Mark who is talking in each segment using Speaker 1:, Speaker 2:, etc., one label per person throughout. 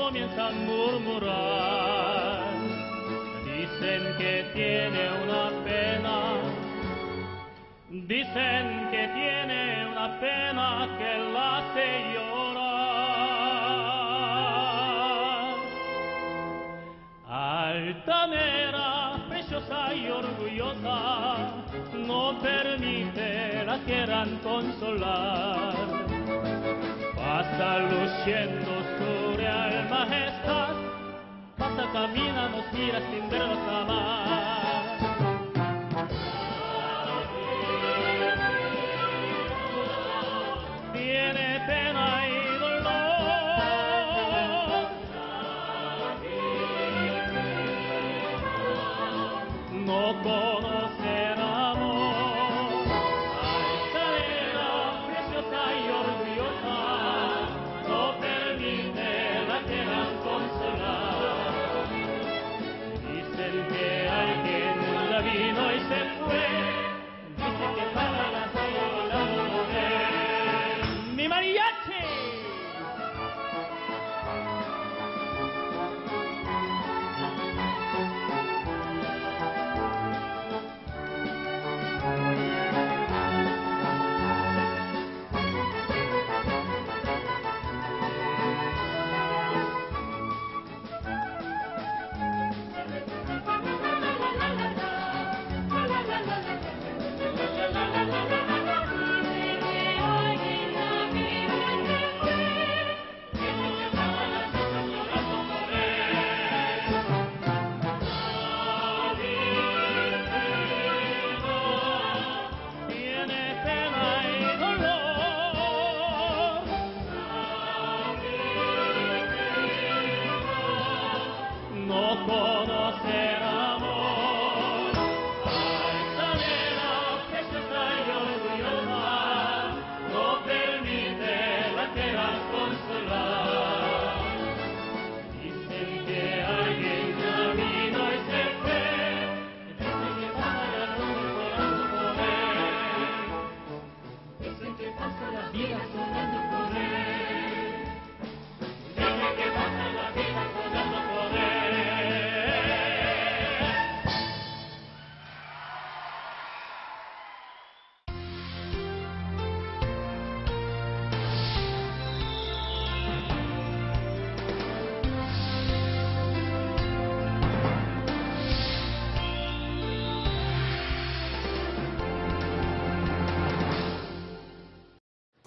Speaker 1: comienzan a murmurar. Dicen que tiene una pena. Dicen que tiene una pena que la hace llorar. Altanera, preciosa y orgullosa, no permite la quieran consolar. Pasa luciendo su real majestad, pasa, camina, nos mira sin vernos jamás. Tiene pena y dolor, no conoce el amor. Altanera, preciosa y orgullosa, no permite la quieran consolar. Dicen que alguien la vino y se fue, dicen que para la sola mujer. ¡Mi mariachi!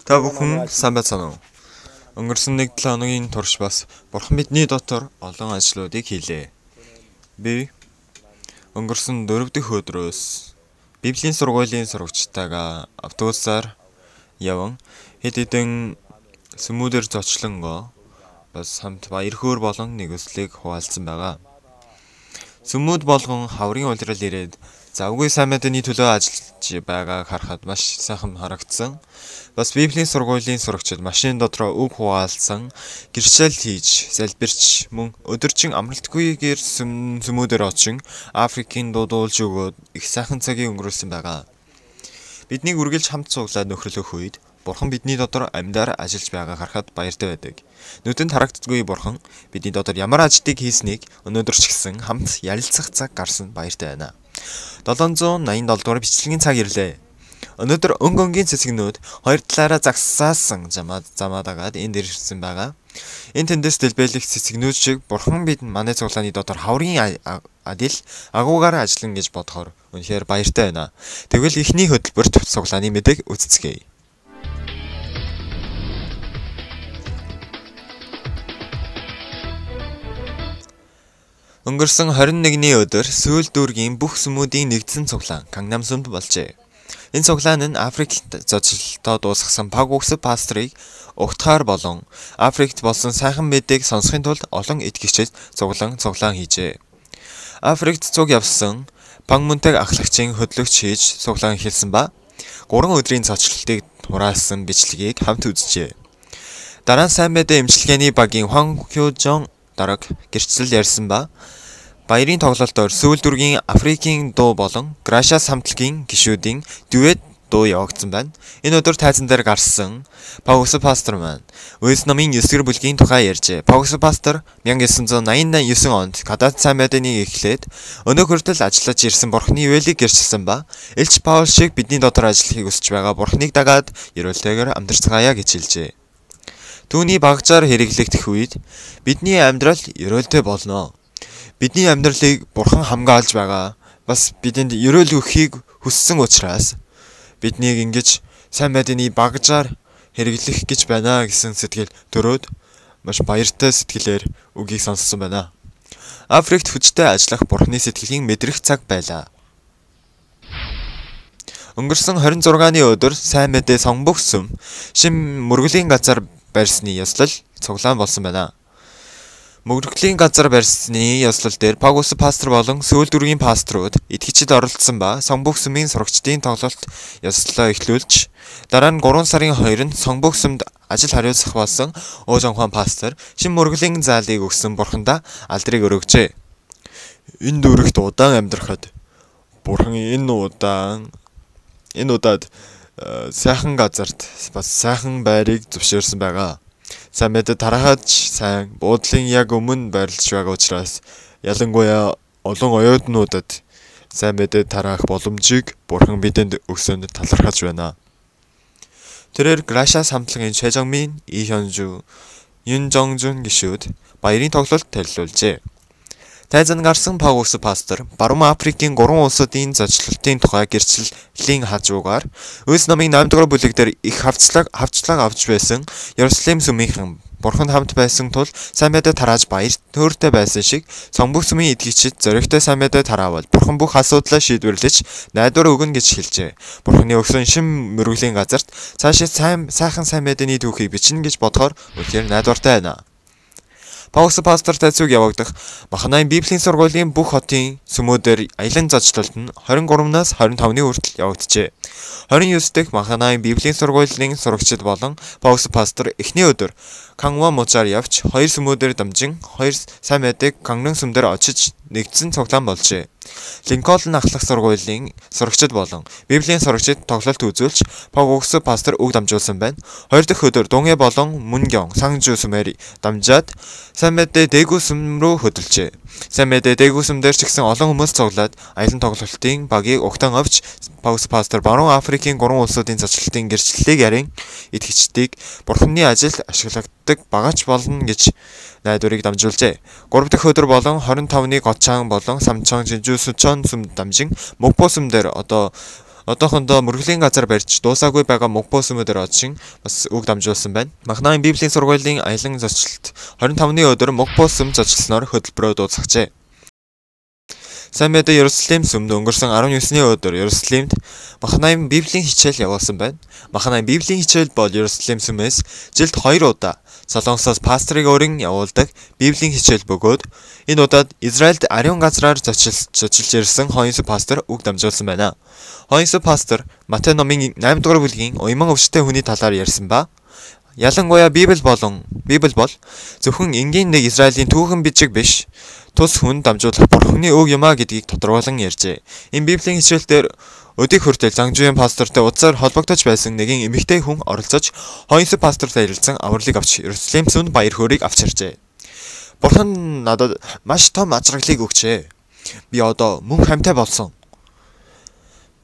Speaker 2: Та бүхэн сайн байцгаана уу? Өнгөрсөн 1-7 хоногийн турш бас Бурхан бидний дотор олон ажлуудыг хийлээ. Би өнгөрсөн 4 дахь өдрөөс Библийн сургуулийн сурагчтайгаа автобусаар яван хэд хэдэн сүмүүдээр зочлонгоо бас хамт баяр хөөр болон нэгүслийг хуваалцсан байгаа. Сүмүүд болгон хаврын улирал ирээд завгүй сайн мэдээний төлөө ажиллаж байгааг харахад маш сайхан харагдсан. Бас Библийн сургуулийн сурагчид машин дотроо үг хуваалцсан, гэрчлэл хийж, залбирч, мөн өдөржин амралтгүйгээр сүмүүдээр очин Африкийн дуудуулж өгөөд их сайхан цагийг өнгөрүүлсэн байгаа. Бидний үргэлж хамт цуглаад нөхрөлөх үед Бурхан бидний дотор амьдаар ажиллаж байгааг харахад баяртай байдаг. Нүдэнд харагддаггүй Бурхан бидний дотор ямар ажлыг хийснийг өнөөдөр ч гэсэн хамт ярилцах цаг гарсан баяртай байна. 787 дугаар бичлэгийн цаг ирлээ. Өнөөдөр өнгөнгийн цэцгнүүд хоёр талаараа загсаасан замаадагаад энд ирсэн байгаа. Энэ тэндээс дэлбэлэх цэцгнүүд шиг Бурхан бид манай цуглааны дотор хаврын адил агуугаар ажиллана гэж бодохоор үнэхээр баяртай байна. Тэгвэл эхний хөтөлбөрт цуглааны мэдээг үзцгээе. Өнгөрсөн 21-ний өдөр Сүүл дүүргийн бүх сүмүүдийн нэгдсэн цуглаан Кангнам сүмд болжээ. Энэ цуглаан нь Африкт зочлолтоо дуусгасан Пагукс пастрыг угтахаар болон Африкт болсон сайхан мэдээг сонсохын тулд олон итгэгчид цуглаан хийжээ. Африкт цуг явсан Пангмунтаг ахлагчийн хөтлөгч хийж цуглаан эхэлсэн ба 3 өдрийн зочлолтыг хураасан бичлэгийг хамт үзжээ. Дараа нь сайн мэдээ эмчилгээний багийн Хуан Хёжон дараг гэрчлэл ярьсан ба баярын тоглолтоор Сүүл дүүргийн Африкийн дуу болон Грашас хамтлагийн гишүүдийн дуэт дуу явагдсан байна. Энэ өдөр тайзан дээр гарсан Паулус пастор маань Үлс номын 9-р бүлгийн тухай ярьжээ. Паулус пастор 1989 онд гадаад сайн мэдээнийг эхлээд өнөө хүртэл ажиллаж ирсэн Бурхны ивэлийг гэрчилсэн ба Элч Паул шиг бидний дотор ажиллахыг хүсэж байгаа Бурхныг дагаад ерөөлтэйгээр амьдарцгаая гэж хэлжээ. Түүний багжаар хэрэглэгдэх үед бидний амьдрал ерөөлтэй болно. Бидний амьдралыг Бурхан хамгаалж байгаа. Бас бидэнд ерөөл өгөхийг хүссэн учраас биднийг ингэж сайн мэдээний багжаар хэрэглэх гэж байна гэсэн сэтгэл төрөөд маш баяртай сэтгэлээр үгийг сонссон байна. Африкт хүчтэй ажиллах Бурхны сэтгэлийн мэдрэх цаг байлаа. Өнгөрсөн 26-ны өдөр сайн мэдээ сонгох сүм шин мөргөлийн газар барьсны ёслол цуглаан болсон байна. Мөргөлийн газар барьсны ёслол дээр Паулус пастор болон сүүл дүүргийн пасторууд итгэгчид оролцсон ба сонгох сүмийн сурагчдын тоглолт ёслолоо эхлүүлж дараа нь 3 сарын 2-нд сонгох сүмд ажил хариуцах болсон Ууж Онхоон пастор шин мөргөлийн заалыг өгсөн Бурхандаа алдрыг өргөжээ. Энэ дүүрэгт удаан амьдрахад Бурхан энэ удаад сайхан газарт бас сайхан байрыг зөвшөөрсөн байгаа. Сайн мэдээ тарахаж сайн буудлын яг өмнө байрлаж байгаа учраас ялангуяа олон оюутнуудад сайн мэдээ тараах боломжийг Бурхан бидэнд өгсөнд талархаж байна. Тэрээр Граша хамтлагийн Чэжангмин, Ихёнжу, Юнжонгжун гишүүд баярын тоглолт төлөвлөжээ. Тайзан гарсан Паулус пастор Баруун Африкийн 3 улсуудын зочлолтын тухай гэрчлэлийн хажуугаар Үлс номын 8-р бүлэг дээр их хавцлаг авч байсан Иерусалим сүмийнхэн Бурхан хамт байсан тул сайн мэдээ тарааж баяр төөртэй байсан шиг сонгох сүмийн итгэгчид зоригтой сайн мэдээ тараавал Бурхан бүх асуудлаа шийдвэрлэж найдвар өгнө гэж хэлжээ. Бурханы өгсөн шин мөргөлийн газарт цаашаа сайхан сайн мэдээний түүхийг бичнэ гэж бодохоор үнэхээр найдвартай байна. Паулус пастортай зүг явагдах Маханайн Библийн сургуулийн бүх хотын сүмүүдээр аялан зочлолт нь 23-наас 25-ны хүртэл явагджээ. 29 дахь Маханайн Библийн сургуулийн сурагчид болон Паулус пастор эхний өдөр Канва мужаар явж 2 сүмүүдээр дамжин 2 сайн мэдээг Канрын сүмдэр очиж нэгдсэн цуглаан болжээ. Линкольн ахлах сургуулийн сурагчид болон Библийн сурагчид тоглолт үзүүлж Паулус пастор үг дамжуулсан байна. 2 дахь өдөр Дунгэ болон Мөнгөн Сангжу сүмээр дамжаад сайн мэдээ дээгүүр сүм рүү хөдөлжээ. Сайн мэдээ дээгүүр сүмдэр ч гэсэн олон хүмүүс цуглаад аялан тоглолтын багийг угтан авч Паулус пастор Баруун Африкийн 3 улсуудын зочлолтын гэрчлэлийг ярин итгэгчдийг Бурханы ажилд ашигладаг багаж болно гэж найдварыг дамжуулжээ. 3 дахь өдөр болон 25-ны Гочаан болон Самчон Жижүүсүчон сүмд дамжин Мөгбо сүмдэр одоохондоо мөргөлийн газар барьж дуусаагүй байгаа Мөгбо сүмээр очин бас үг дамжуулсан байна. Махнайн Библийн сургуулийн аялан зочлолт 25-ны өдөр Мөгбо сүм зочлсноор хөтөлбөрөө дуусгажээ. Сайн мэдээ Иерусалим сүмд өнгөрсөн 19-ний өдөр Иерусалимд Махнайн Библийн хичээл явуулсан байна. Махнайн Библийн хичээл бол Иерусалим сүмээс жилд 2 удаа Солонгосоос пастрыг өрн явуулдаг Библийн хичээл бөгөөд энэ удаад Израильд ариун газраар зочилж ирсэн Хоньс пастор үг дамжуулсан байна. Хоньс пастор Матай номын 8-р бүлгийн уйман өвчтэй хүний талаар ярьсан ба ялангуяа Библи бол зөвхөн энгийн нэг Израилийн түүхэн бичиг биш, тус хүн дамжуулах Бурханы үг юмаа гэдгийг тодорхойлон ярьжээ. Энэ Библийн хичээлдэр өдийг хүртэл Зангжуйн пастортай удсаар холбогдож байсан нэгэн эмэгтэй хүн оролцож Хоньс пастортай ярилцсан авралыг авч Иерусалим сүмд баяр хөөргийг авчирчээ. Бурхан надад маш том ажраглалыг өгчээ. Би одоо мөн хамтай болсон.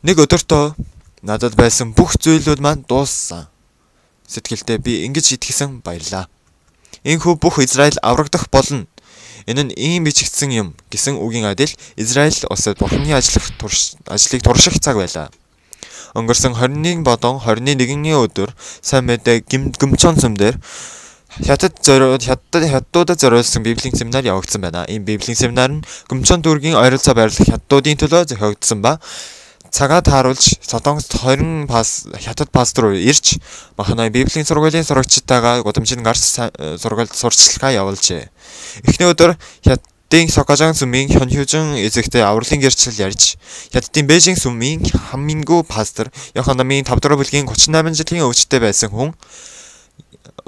Speaker 2: Нэг өдөртөө надад байсан бүх зүйлүүд маань дууссан. Сэтгэлдээ би ингэж итгэсэн баярлаа. Энэхүү бүх Израиль аврагдах болно. Энэ нь ийм бичигдсэн юм гэсэн үгийн адил Израиль улсад Бурханы ажлыг турших цаг байлаа. Өнгөрсөн 21 болон 21-ний өдөр сайн мэдээ Гимчон сүмдэр хятадуудад зориулсан Библийн семинар явагдсан байна. Энэ Библийн семинар нь Гимчон дүүргийн ойролцоо байрлах хятадуудын төлөө зохиогдсон ба цагаа тааруулж Солонгост 20 хятад пастор ирж Маханайн Библийн сургуулийн сурагчдтайгаа гудамжинд гарс сургаалт сурчлагаа явуулжээ. Эхний өдөр Хятадын Сокажан сүмийн Хёнхюжин эзэгтэй авралын гэрчлэл ярьж Хятадын Бээжин сүмийн Хаммингу пастор Йохан номын 5-р бүлгийн 38 жилийн өвчтөй байсан хүн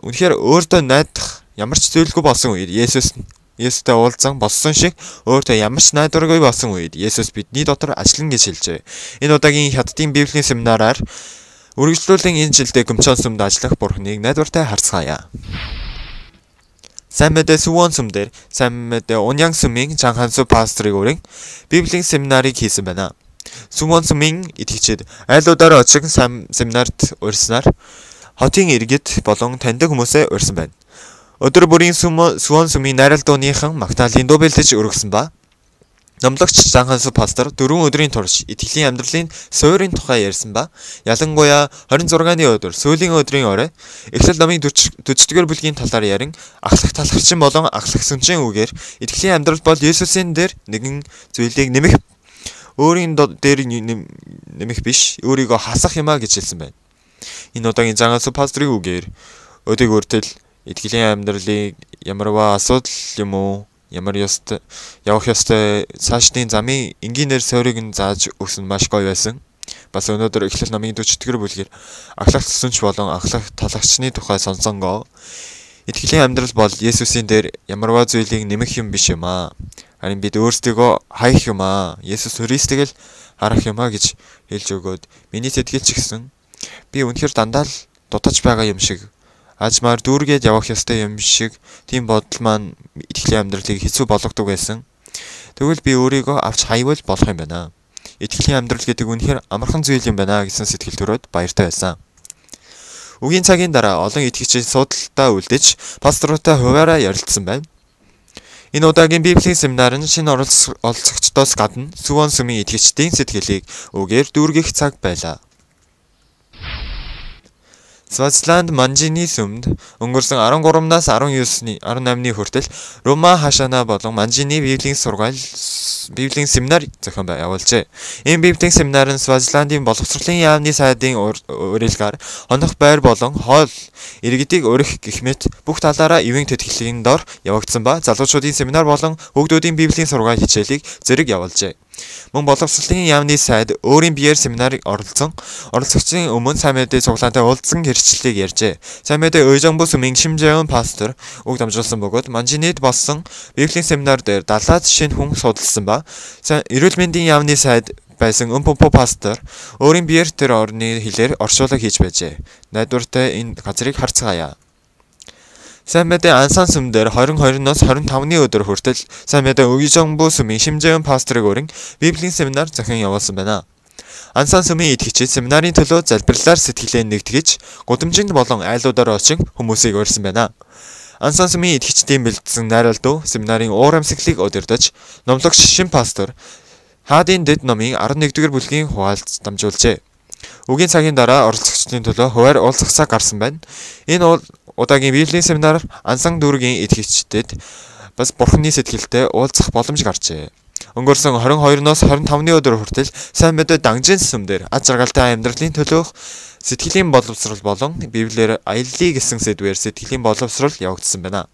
Speaker 2: үнэхээр өөртөө найдах ямар ч зүйлгүй болсон үед Есүс Есүстэй уулзсан болсон шиг өөртөө ямар ч найдваргүй болсон үед Есүс бидний дотор ажиллана гэж хэлжээ. Энэ удаагийн Хятадын Библийн семинараар үргэлжлүүлэн энэ жилдээ Гүмчон сүмд ажиллах Бурхныг найдвартай харцгаая. Сайн мэдээ Сүвон сүм дээр сайн мэдээ Уньян сүмийн Жанхансу пастрыг өрн Библийн семинарыг хийсэн байна. Сүвон сүмийн итгэгчид айлуудаар очиг семинарт урьснаар хотын иргэд болон таньдаг хүмүүсээ урьсан байна. Өдөр бүрийн Сүвон сүмийн найрал дууныхан Магдалины дуу бэлдэж өргөсөн ба номлогч Жанхансу пастор 4 өдрийн турш итгэлийн амьдралын суурийн тухай ярьсан ба ялангуяа 26-ны өдөр сүүлийн өдрийн орой Эхлэл номын 40-р бүлгийн талаар ярин ахлах талархчин болон ахлах сүнжийн үгээр итгэлийн амьдрал бол Есүсийн дээр нэгэн зүйлийг нэмэх өөрийн дээр нэмэх биш өөрийгөө хасах юмаа гэж хэлсэн байна. Энэ удаагийн Жанхансу пастрын үгээр өдөг үртэл итгэлийн амьдралыг ямарваа асуудал юм уу ямар явах ёстой цаашдын замын энгийнээр суурийг нь зааж өгсөн маш гоё байсан. Бас өнөөдөр Эхлэл номын 40-р бүлгээр ахлах сүнж болон ахлах талагчны тухай сонсонгоо итгэлийн амьдрал бол Есүсийн дээр ямарваа зүйлийг нэмэх юм биш юм аа. Харин бид өөрсдийгөө хаях юм аа. Есүс Христийг л харах юм аа гэж хэлж өгөөд миний сэтгэл ч гэсэн би үнэхээр дандаа л дутаж байгаа юм шиг ажмаар дүүргээд явах ёстой юм шиг тийм бодол маань итгэлийн амьдралыг хэцүү болгодог байсан. Тэгвэл би өөрийгөө авч хайвал болох юм байна. Итгэлийн амьдрал гэдэг үнэхээр амархан зүйл юм байна гэсэн сэтгэл төрөөд баяртай байсан. Үгийн цагийн дараа олон итгэгчид судалдаа үлдэж пасторуудтай хуваараа ярилцсан байна. Энэ удаагийн Библийн семинар нь шинэ оролцогчдоос гадна Сүвон сүмийн итгэгчдийн сэтгэлийг үгээр дүүргэх цаг байлаа. Свазиленд Манжины сүмд өнгөрсөн 13-наас 18-ны хүртэл Рома хашаана болон Манжины Библийн семинар зохион явуулжээ. Энэ Библийн семинар нь Свазилендийн боловсролын яамны сайдын уриалгаар хонох байр болон хоол иргэдийг өргөх гэх мэт бүх талаараа ивэн тэтгэлийн дор явагдсан ба залуучуудын семинар болон хүүхдүүдийн Библийн сургаал хичээлийг зэрэг явуулжээ. Мөн боловсролын яамны сайд өөрийн биеэр семинарыг оролцогчдын өмнө сайн мэдээ цуглаантай уулзсан хэрэгчлэлийг ярьжээ. Сайн мэдээ 의정부 сүмийн Шимжэон пастор үг дамжуулсан бөгөөд Манжинид болсон Библийн семинар дээр 70 шинэ хүн судалсан ба эрүүл мэндийн яамны сайд байсан Өмпопо пастор өөрийн биеэр тэр орны хэлээр орчуулга хийж байжээ. Найдвартай энэ газрыг харцгаая. Сайн мэдээ Ансан сүм дээр 22-оос 25-ны өдөр хүртэл сайн мэдээ 의정부 сүмийн Шимжэон пастрыг өрн Библийн семинар зохион явуулсан байна. Ансан сүмийн итгэгчид семинарын төлөө залбирлаар сэтгэлээ нэгтгэж гудамжинд болон айлуудаар очин хүмүүсийг урьсан байна. Ансан сүмийн итгэгчдийн бэлдсэн найрал дуу семинарын уур амьсгалыг удирдах номлогч шин пастор Хаадын дэд номын 11-р бүлгийн хуваалц дамжуулжээ. Үгийн цагийн дараа оролцогчдын төлөө хуваар уулзах цаг гарсан байна. Энэ удаагийн Библийн семинар Ансан дүүргийн итгэгчдэд бас Бурхны сэтгэлтэй уулзах боломж гарчээ. Өнгөрсөн 22-оос 25-ны өдөр хүртэл сайн мэдээ Дангжин сүмдэр аж аргалтай амьдралын төлөөх сэтгэлийн боловсрол болон Библиэр аяллаа гэсэн сэдвээр сэтгэлийн боловсрол явагдсан байна.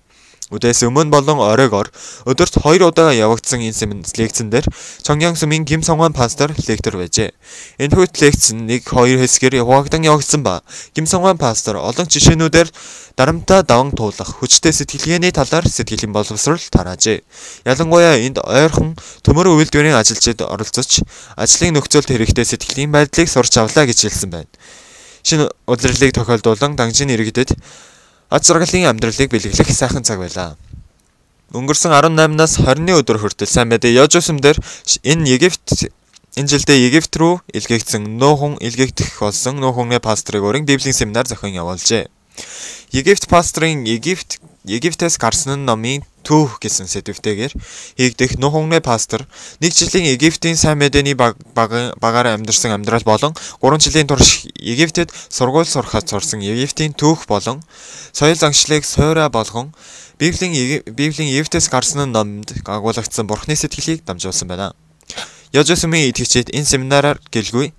Speaker 2: Үдээс өмнө болон оройгоор өдөрт 2 удаа явагдсан энэ лекцэн дээр Чонгян сүмийн Ким Сонгван пастор лектор байжээ. Энэ хөт лекц нь 1-2 хэсгээр хуваагдсан явагдсан ба Ким Сонгван пастор олон жишээнүүдээр дарамтаа даван туулах хүчтэй сэтгэлгээний талаар сэтгэлийн боловсрол тараажээ. Ялангуяа энд ойрхон төмөр үйлдвэрийн ажилчид оролцож ажлын нөхцөлд хэрэгтэй сэтгэлийн байдлыг сурч авлаа гэж хэлсэн байна. Шинэ удирдлыг тохиолдуулан Дангжин иргэдэд аж аргалын амьдралыг бэлэглэх сайхан цаг байлаа. Өнгөрсөн 18-наас 20-ны өдөр хүртэл сайн мэдээ Ёжосүм дээр энэ жилдээ Египт рүү илгээгдсэн нүүхэн илгээгдэх болсон нүүхний пастрыг өрн Библийн семинар зохион явуулжээ. Египт пастрын Египтээс гарсан номын түүх гэсэн сэдвтэйгээр хийгдэх нүүхний пастор 1 жилийн Египтийн сайн мэдээний багаар амьдарсан амьдрал болон 3 жилийн турш Египтэд сургууль сурахад сурсан Египтийн түүх болон соёл заншлыг суурай болгон Библийн Египтээс гарсан номд агуулгдсан Бурхны сэтгэлийг дамжуулсан байна. Ёжосүмийн итгэгчид энэ семинараар гэлгүй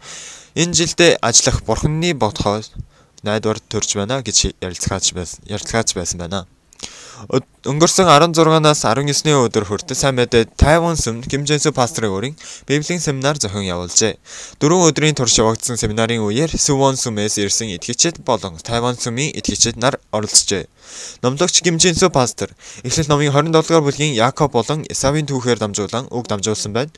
Speaker 2: энэ жилдээ ажиллах Бурхны бодхой найдвар төрж байна гэж ярилцгаач байсан байна. Өнгөрсөн 16-наас 19-ний өдөр хүртэл сайн мэдээ Тайван сүмд Ким Жен Су пастрын өрийн Библийн семинар зохион явуулжээ. 4 өдрийн турш явагдсан семинарын үеэр Сувон сүмээс ирсэн итгэгчид болон Тайван сүмийн итгэгчид нар оролцжээ. Номлогч Ким Жен Су пастор Эхлэл номын 27-р бүлгийн Якоб болон Исавийн түүхээр дамжуулан үг дамжуулсан байна.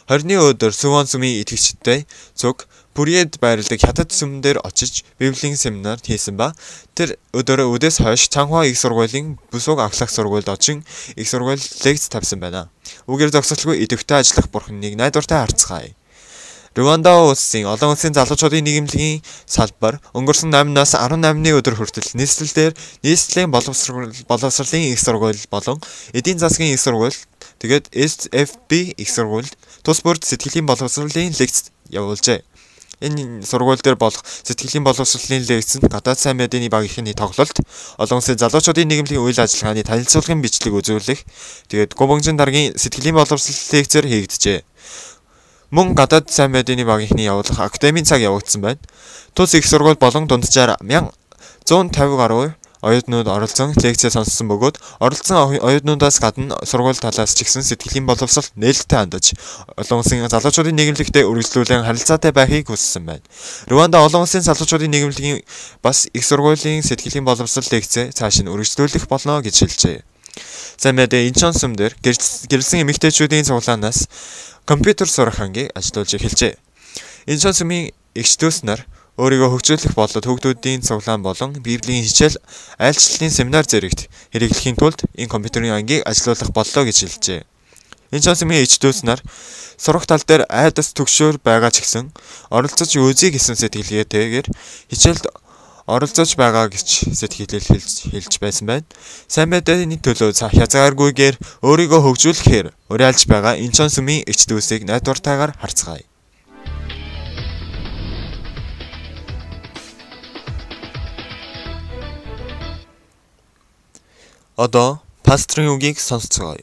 Speaker 2: 20-ны өдөр Сувон сүмийн итгэгчидтэй цуг Бүрьед байрладаг хятад сүмэн дээр очиж Библийн семинар хийсэн ба тэр өдөр өдөөс хойш Цанхуа их сургуулийн бүсгүй ахлах сургуульд очин их сургууль лекц тавьсан байна. Үгээр зогсолгүй идэвхтэй ажиллах бурхныг найдвартай харцгаая. Руанда улсын олон улсын залуучуудын нийгэмлэгийн салбар өнгөрсөн 8-наас 18-ны өдөр хүртэл нийслэлээр нийслэлийн боловсролын их сургууль болон эдийн засгийн их сургууль тэгээд SFB их сургууль тус бүрд сэтгэлийн боловсролын лекц явуулжээ. Энэ сургууль дээр болох сэтгэлийн боловсролын лекцэнд гадаад сайн мэдээний багийнхны тоглолт, олон улсын залуучуудын нийгэмлэгийн үйл ажиллагааны танилцуулгын бичлэг үзүүлэх, тэгээд Гомбонжин даргын сэтгэлийн боловсрол лекцээр хийгджээ. Мөн гадаад сайн мэдээний багийнхны явуулах академийн цаг явагдсан байна. Тус их сургууль болон дунджаар 150 гаруй оюутнууд оролцсон лекцээ сонссон бөгөөд оролцсон оюутнуудаас гадна сургууль талаас ч ихсэн сэтгэлийн боловсрол нээлттэй хандаж олон улсын залуучуудын нийгэмлэгтэй үргэлжлүүлэн харилцаатай байхыг хүссэн байна. Руанда олон улсын залуучуудын нийгэмлэгийн бас их сургуулийн сэтгэлийн боловсрол лекцээ цааш нь үргэлжлүүлэх болно гэж хэлжээ. Сайн мэдээ Инчон сүм дээр гэрэлсэн эмэгтэйчүүдийн цуглаанаас компьютер сурах ангийг ажиллуулж эхэлжээ. Инчон сүмийн эгчдүүс нар өөрийгөө хөгжүүлэх болоод хүүхдүүдийн цуглаан болон Библийн хичээл айлчлалын семинар зэрэгт хэрэглэхийн тулд энэ компьютерийн ангийг ажиллуулах боллоо гэж хэлжээ. Энэ чансмын эгчдүүс нар сурах тал дээр айдас төгшөөр байгаа ч гэсэн оролцож үзье гэсэн сэтгэлгээтэйгээр хичээлд оролцож байгаа гэж сэтгэлэл хэлж байсан байна. Сайн мэдээний төлөө хязгааргүйгээр өөрийгөө хөгжүүлэхээр уриалж байгаа энэ чансмын эгчдүүсийг найдвартайгаар харцгаая. Одоо пастрын үгийг сонсцгоё.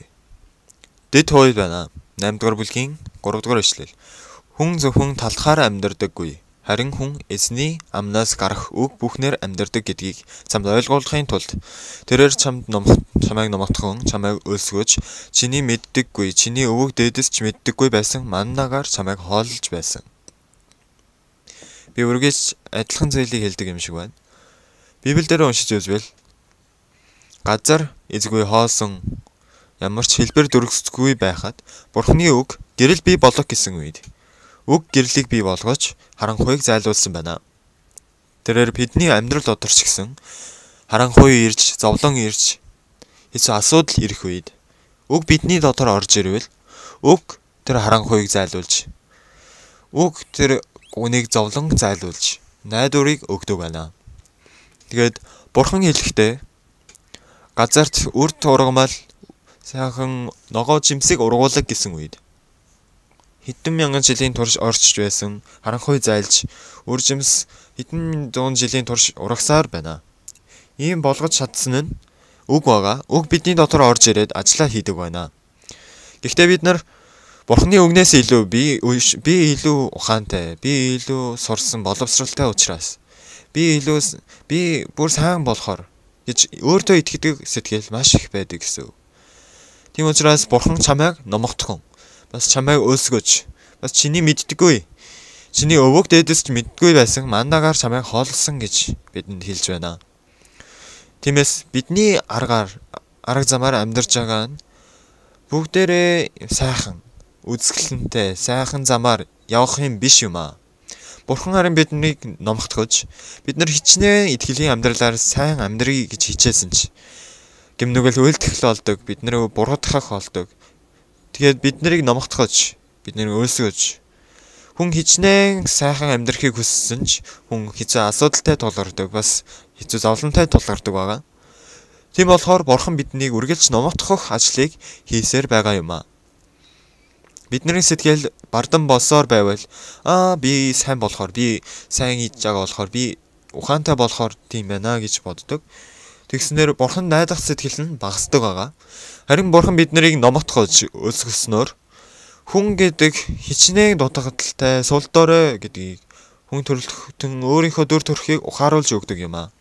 Speaker 2: Дэд хууль байна. 8-р бүлгийн 3-р эшлэл. Хүн зөвхөн талхаар амьдардаггүй. Харин хүн эзний амнаас гарах үг бүхнээр амьдардаг гэдгийг чамд ойлгуулахын тулд тэрээр чамайг номогдхон, чамайг өлсгөж, чиний мэддэггүй, чиний өвөг дээдэс ч мэддэггүй байсан маннагаар чамайг хооллож байсан. Би үргэлж адилхан зүйлийг хэлдэг юм шиг байна. Библиэлд уншиж үзвэл газар эзгүй хоосон ямар ч хэлбэр дүрсгүй байхад Бурхны үг гэрэл бий болох гэсэн үед үг гэрлийг бий болгож харанхуйг зайлуулсан байна. Тэрээр бидний амьдрал тодорчгсөн харанхуй ирж, зовлон ирж, хэцүү асуудал ирэх үед үг бидний дотор орж ирвэл үг тэр харанхуйг зайлуулж, үг тэр үнийг зовлон зайлуулж, найдварыг өгдөг байна. Тэгээд Бурхан хэлэхдээ газарт үрд ургамал сайхан ногоо жимсийг ургуулаг гэсэн үед хэдэн мянган жилийн турш орчиж байсан харанхуй зайлж үр жимс хэдэн зуун жилийн турш ургасаар байна. Ийм болгож чадсан нь үг байгаа. Үг бидний дотор орж ирээд ажиллаа хийдэг байна. Гэхдээ бид нар Бурхны үгнээс илүү би илүү ухаантай, би илүү сурсан боловсралтай учраас би бүр сайн болохоор гэж өөртөө итгэдэг сэтгэл маш их байдаг гэсэн. Тийм учраас Бурхан чамайг номогдхон, бас чамайг өлсгөж, бас чиний мэддэггүй, чиний өвөг дээдэс ч мэддэггүй байсан маннагаар чамайг хооллосон гэж бидэнд хэлж байна. Тиймээс бидний арга замаар амьдарч байгаа нь бүгдээрээ сайхан, үзэсгэлэнтэй, сайхан замаар явах юм биш юм аа. Бурхан харин биднийг номогдгож, бид нар хичнээн итгэлийн амьдралаар сайн амьдрий гэж хичээсэн ч гэмнүгэл үйлдэх л болдог, бид нэр буруудах болдог. Тэгээд бид нарыг номогдгож, бид нарыг өлсгөж, хүн хичнээн сайхан амьдрахыг хүссэн ч хүн хэцүү асуудалтай тулгардаг, бас хэцүү зовлонтой тулгардаг байгаа. Тийм болохоор Бурхан биднийг үргэлж номогдох ажлыг хийсээр байгаа юм аа. Бидний сэтгэл бардан болсоор байвал би сайн болохоор, би сайн хийж байгаа болохоор, би ухаантай болохоор тийм байна гэж боддог. Тэгснээр Бурхан найдах сэтгэл нь багасдаг байгаа. Харин Бурхан биднийг номогдгож өлсгөснөөр хүн гэдэг хичнээн дутагдaltaй сул дорой гэдгийг хүн төрөлхтөн өөрийнхөө дүр төрхийг ухааруулж өгдөг юм аа.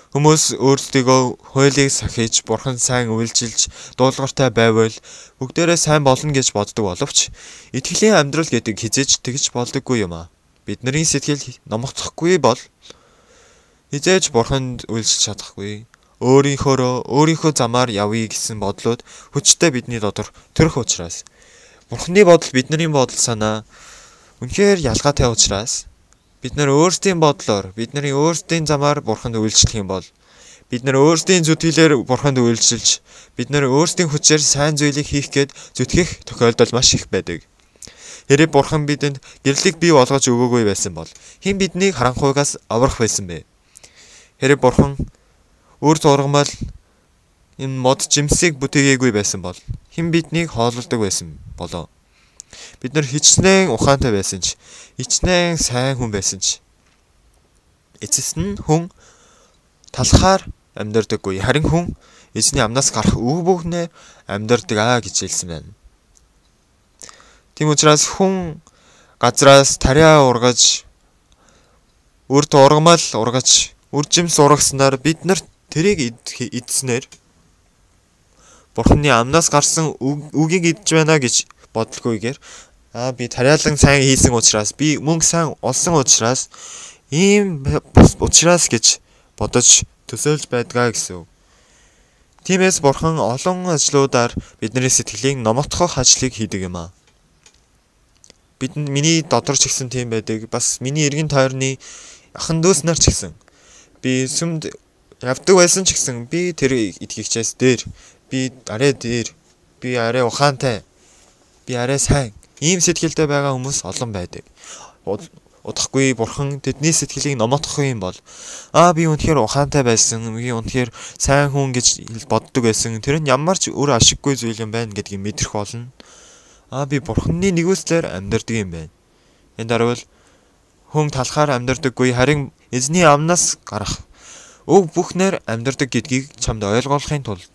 Speaker 2: Хүмүүс өөрсдийгөө хуулийг сахиж, бурхан сайн үйлчилж, дуулууртай байвал бүгдээрээ сайн болно гэж боддог боловч итгэлийн амьдрал гэдэг хизээж тэгж болдоггүй юм аа. Бидний сэтгэл номогдохгүй бол хизээж бурханд үйлчилж чадахгүй. Өөрийнхөө замаар явъя гэсэн бодлоод хүчтэй бидний дотор төрөх учраас бурханы бодол бидний бодол санаа үнэхээр ялгаатай учраас бид нар өөрсдийн бодлоор, бидний өөрсдийн замаар бурханд үйлчлэх юм бол бид нар өөрсдийн зүтгэлээр бурханд үйлчилж, бид нар өөрсдийн хүчээр сайн зүйлийг хийх гээд зүтгэх тохиолдол маш их байдаг. Хэрэг бурхан бидэнд гэрлийг бий болгож өгөөгүй байсан бол хэн биднийг харанхуйгаас аврах байсан бэ? Хэрэг бурхан өөр зургамал энэ мод жимсийг бүтээгээгүй байсан бол хэн биднийг хоололдог байсан болоо? Бид нар хичнээн ухаантай байсан ч, хичнээн сайн хүн байсан ч эцэст нь хүн талхаар амьдардаггүй. Харин хүн эзний амнаас гарах үг бүхнээр амьдардаг гэж хэлсэн байна. Тийм учраас хүн газраас тариа ургаж, үрд ургамал ургаж, үржимс ургаснаар бид нар тэрийг идснээр бурханы амнаас гарсан үгийг идж байна гэж бодлогүйгээр би тариалан сайн хийсэн учраас, би мөнгө сайн олсон учраас, ийм учраас гэж бодож төсөөлж байдгаа гэсэн үг. Тиймээс бурхан олон ажлуудаар бидний сэтгэлийг номотгох ажлыг хийдэг юм аа. Миний дотор ч гэсэн тийм байдаг. Бас миний эргэн тойрны ахын дүүс нар ч гэсэн би сүмд явдаг байсан ч гэсэн би тэр итгэгчээс дээр, би арай ухаантай, би арай сайн, ийм сэтгэлтэй байгаа хүмүүс олон байдаг. Удахгүй бурхан тэдний сэтгэлийг номотгох юм бол би үнэхээр ухаантай байсан, би үнэхээр сайн хүн гэж боддог байсан. Тэр нь ямар ч өөр ашиггүй зүйл юм байна гэдгийг мэдрэх болно. Би бурханы нэгүслэр амьдардаг юм байна. Энд дарвал хүн талхаар амьдардаггүй, харин эзний амнаас гарах үг бүхнээр амьдардаг гэдгийг чамд ойлгуулахын тулд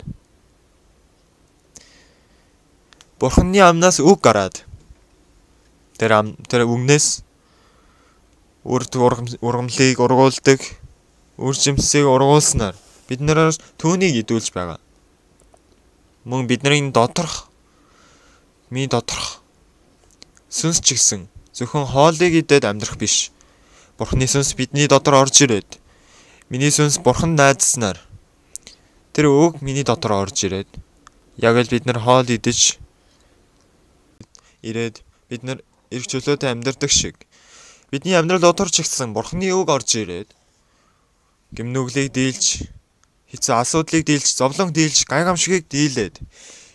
Speaker 2: бурханы амнаас үг гараад тэр үгнээс үрд ургамлыг ургуулдаг, үржимсийг ургуулснаар бид нараас түүнийг идүүлж байгаа. Мөн бидний доторх сүнс ч гэсэн зөвхөн хоолыг идээд амьдрах биш. Бурханы сүнс бидний дотор орж ирээд, миний сүнс бурхан найдснаар тэр үг миний дотор орж ирээд, яг л бид нар хоол идэж ирээд бид нар эрх чөлөөтэй амьдардаг шиг бидний амьдрал дотор ч гэсэн бурханы үг орж ирээд гэмнүглийг дийлж, хэцүү асуудлыг дийлж, зовлон дийлж, гайхамшигыг дийлээд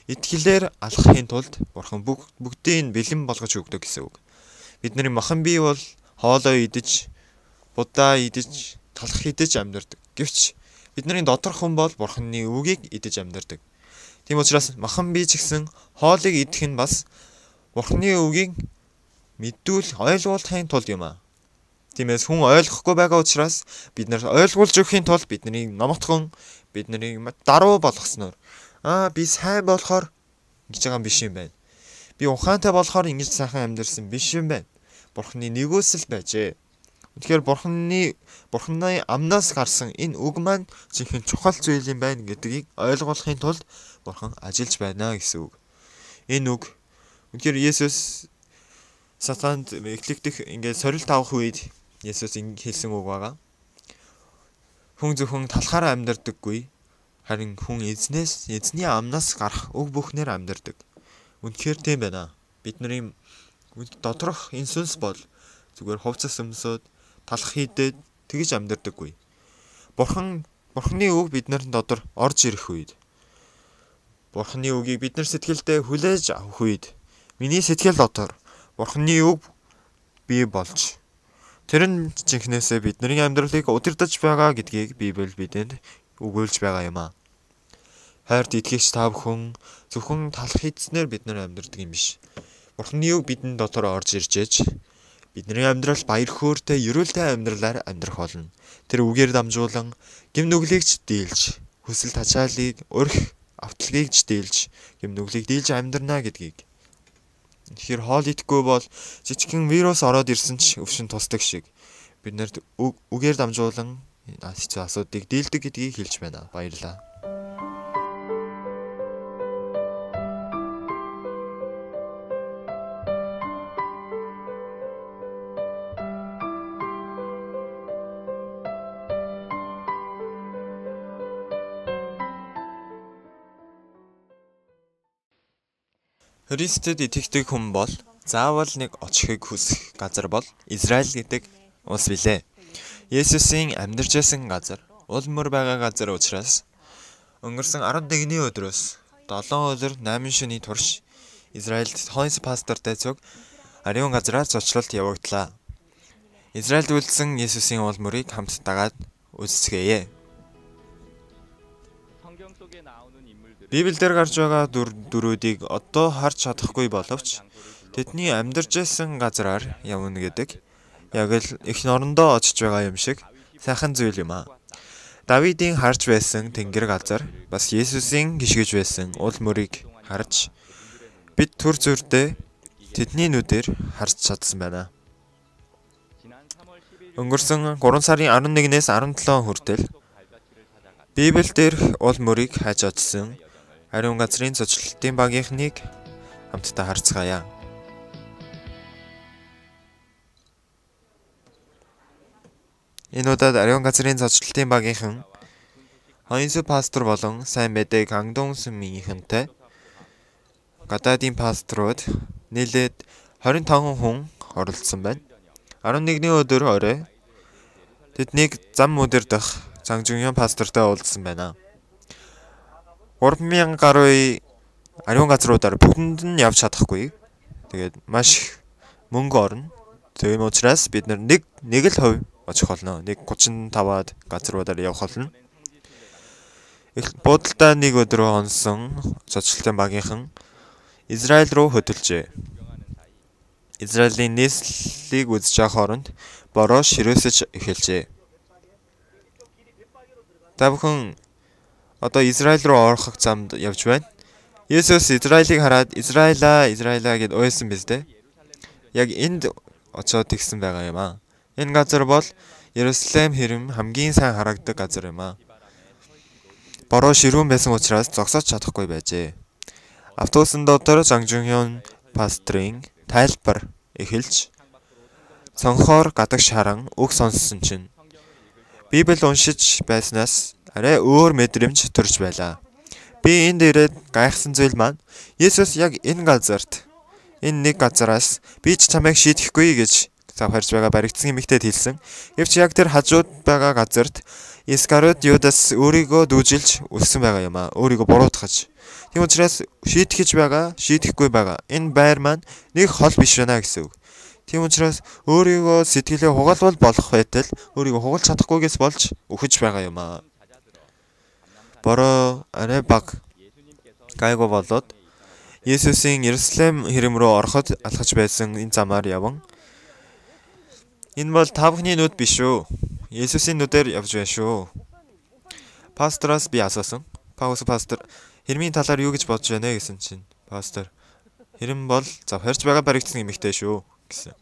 Speaker 2: итгэлээр алхахын тулд бурхан бүгдийг бэлэн болгож өгдөг гэсэн үг. Бидний махан бие бол хоолоо идэж, будаа идэж, талах идэж амьдардаг. Гэвч бидний доторх хүн бол бурханы үгийг идэж амьдардаг. Тийм учраас махан бие ч гэсэн хоолыг идэх нь бас бурханы үгийг ойлгуулахын тулд юм аа. Тиймээс хүн ойлгохгүй байгаа учраас бид нар ойлгуулж өгөхийн тулд бидний номотхон, бидний даруй болгосноор би сайн болохоор ингэж байгаа юм биш юм байна. Би ухаантай болохоор ингэж сайхан амьдэрсэн биш юм байна. Бурханы нэгүсэл байжээ. Тэгэхээр бурханы амнаас гарсан энэ үг маань жинхэнэ чухал зүйл юм байна гэдгийг ойлгуулахын тулд бурхан ажиллаж байна гэсэн үг. Энэ үг үнэхээр Есүс сатанд эклэгдэх ингээд сорилт авах үед Есүс хэлсэн үг байгаа. Хүн зөвхөн талхаараа амьдардаггүй, харин хүн эзний амнаас гарах үг бүхнээр амьдардаг. Үнэхээр тийм байна. Бидний доторх энэ сүнс бол зүгээр хувцас өмсөд, талах хийдээд тэгж амьдардаггүй. Бурханы үг бидний дотор орж ирэх үед, бурханы үгийг бид нар сэтгэлдээ хүлээж авах үед, миний сэтгэл дотор бурханы үг бий болж, тэр нь жинхнээсээ бидний амьдралыг удирдах байгаа гэдгийг Библи бидэнд өгүүлж байгаа юм аа. Хайрт итгэгч та бүхэн зөвхөн талах хийдснээр бид нар амьдардаг юм биш. Бурханы үг бидний дотор орж иржээж, бидний амьдрал баяр хөөртэй, ерөөлтэй амьдралаар амьдрах болно. Тэр үгээр дамжуулан гэмнүглийгч дийлж, хүсэл тачаалыг өрх автлагийг ч дийлж, гэмнүглийг дийлж амьдрнаа гэдгийг. Тэгэхээр хоол идэхгүй бол жижигхэн вирус ороод ирсэн ч өвчин тусдаг шиг бид нарт үгээр дамжуулан хэцүү асуудыг дийлдэг гэдгийг хэлж байна. Баярлалаа. Христэд итгэдэг хүн бол заавал нэг очихыг хүсэх газар бол Израиль гэдэг улс билээ. Есүсийн амьдарч байсан газар уул мөр байгаа газар учраас өнгөрсөн 11-ний өдрөөс 7 өдөр 8 шөнийн турш Израильд хойс пастортай цуг ариун газраар зочлолт явагдлаа. Израильд үлдсэн Есүсийн уул мөрийг хамт дагаад үзцгээе. Библиэлд гарч байгаа дүрүүдийг одоо харж чадахгүй боловч тэдний амьдарч байсан газраар явна гэдэг яг л их норондоо очиж байгаа юм шиг сайхан зүйл юм аа. Давидын харж байсан тэнгэр газар бас Есүсийн гიშгэж байсан уул мөрийг харж бид түр зүрдээ тэдний нүдээр харж чадсан байна. Өнгөрсөн 3 сарын 11-ээс 17 хүртэл Библиэлд уул мөрийг хайж очсон ариун газрын зочлолтын багийнхныг хамтдаа харцгаая. Энэ удаад ариун газрын зочлолтын багийнхан хойнс пастор болон сайн мэдээг хангадун сүмийнхэнтэй гадаадын пасторууд нийлээд 25 хүн оролцсон байна. 11-ний өдөр орой тэднийг зам өдөрдөх Зангжунгyon пастортай уулзсан байна. 3000 гаруй ариун газруудаар бүгдэнд нь явж чадахгүй. Тэгээд маш их мөнгө орно. Тийм учраас бид нэг л хувь очих болно. Нэг 35-аад газруудаар явах болно. Их буудалтай нэг өдрөө онсон зочлолтын багийнхан Израиль руу хөдөлжээ. Израилийн нийслэлийг үзэж явах хооронд бороо ширөөсөж эхэлжээ. Та бүхэн одоо Израиль руу орох замд явж байна. Есүс Израилийг хараад Израилаа гэд уйлсан биз дээ. Яг энд очоод тэгсэн байгаа юм аа. Энэ газар бол Иерусалим хэрэм хамгийн сайн харагддаг газар юм аа. Бороо ширүүн байсан учраас зогсож чадахгүй байжээ. Автобусын дотор Зангжунгyon пастрын тайлбар эхэлж цонхоор гадагш харан үг сонссон чинь Библи уншиж байснаас арай өөр мэдрэмж төрж байлаа. Би энд ирээд гайхсан зүйл маань Есүс яг энэ газарт энэ нэг газараас би ч чамайг шийдэхгүй гэж завхарж байгаа баригдсан эмэгтэйд хэлсэн. Гэвч яг тэр хажууд байгаа газарт Искариот Юдас өөрийгөө дүүжилж үлссэн байгаа юм аа. Өөрийгөө буруутгаж. Тийм учраас шийдэхгүй байгаа. Энэ байр маань нэг хол биш байна гэсэн үг. Тийм учраас өөрийгөө сэтгэлээ хугалвал болох байтал өөрийгөө хугалж чадахгүйгээс болж үхэж байгаа юм аа. Бороо арай баг гайгүй болоод Есүсийн Иерусалим хэрэм рүү ороход алхаж байсан энэ замаар яван энэ бол та бүхний нүд биш үү? Есүсийн нүдээр явж байна шүү. Пастороос би асуусан. Паус пастор хэрмийн талаар юу гэж бодож байна гэсэн чинь пастор хэрэм бол завхарж байгаа баригдсан эмэгтэй шүү гэсэн.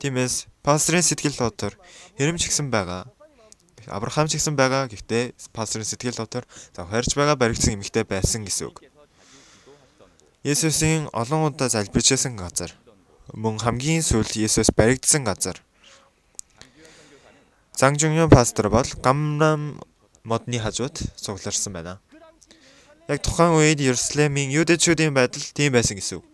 Speaker 2: Тиймээс пасторын сэтгэл дотор хэрэм ч гэсэн байгаа. Авраам ч гэсэн байгаа. Гэхдээ пасторын сэтгэл дотор завхарж байгаа баригдсан эмэгтэй байсан гэсэн үг. Есүсийн олон удаа залбирчсэн газар. Мөн хамгийн сүүлд Есүс баригдсан газар. Зангжунгyon пастор бол Гамрам модны хажууд цугларсан байна. Яг тухайн үед Иерусалимын юудэчүүдийн байдал тийм байсан гэсэн үг.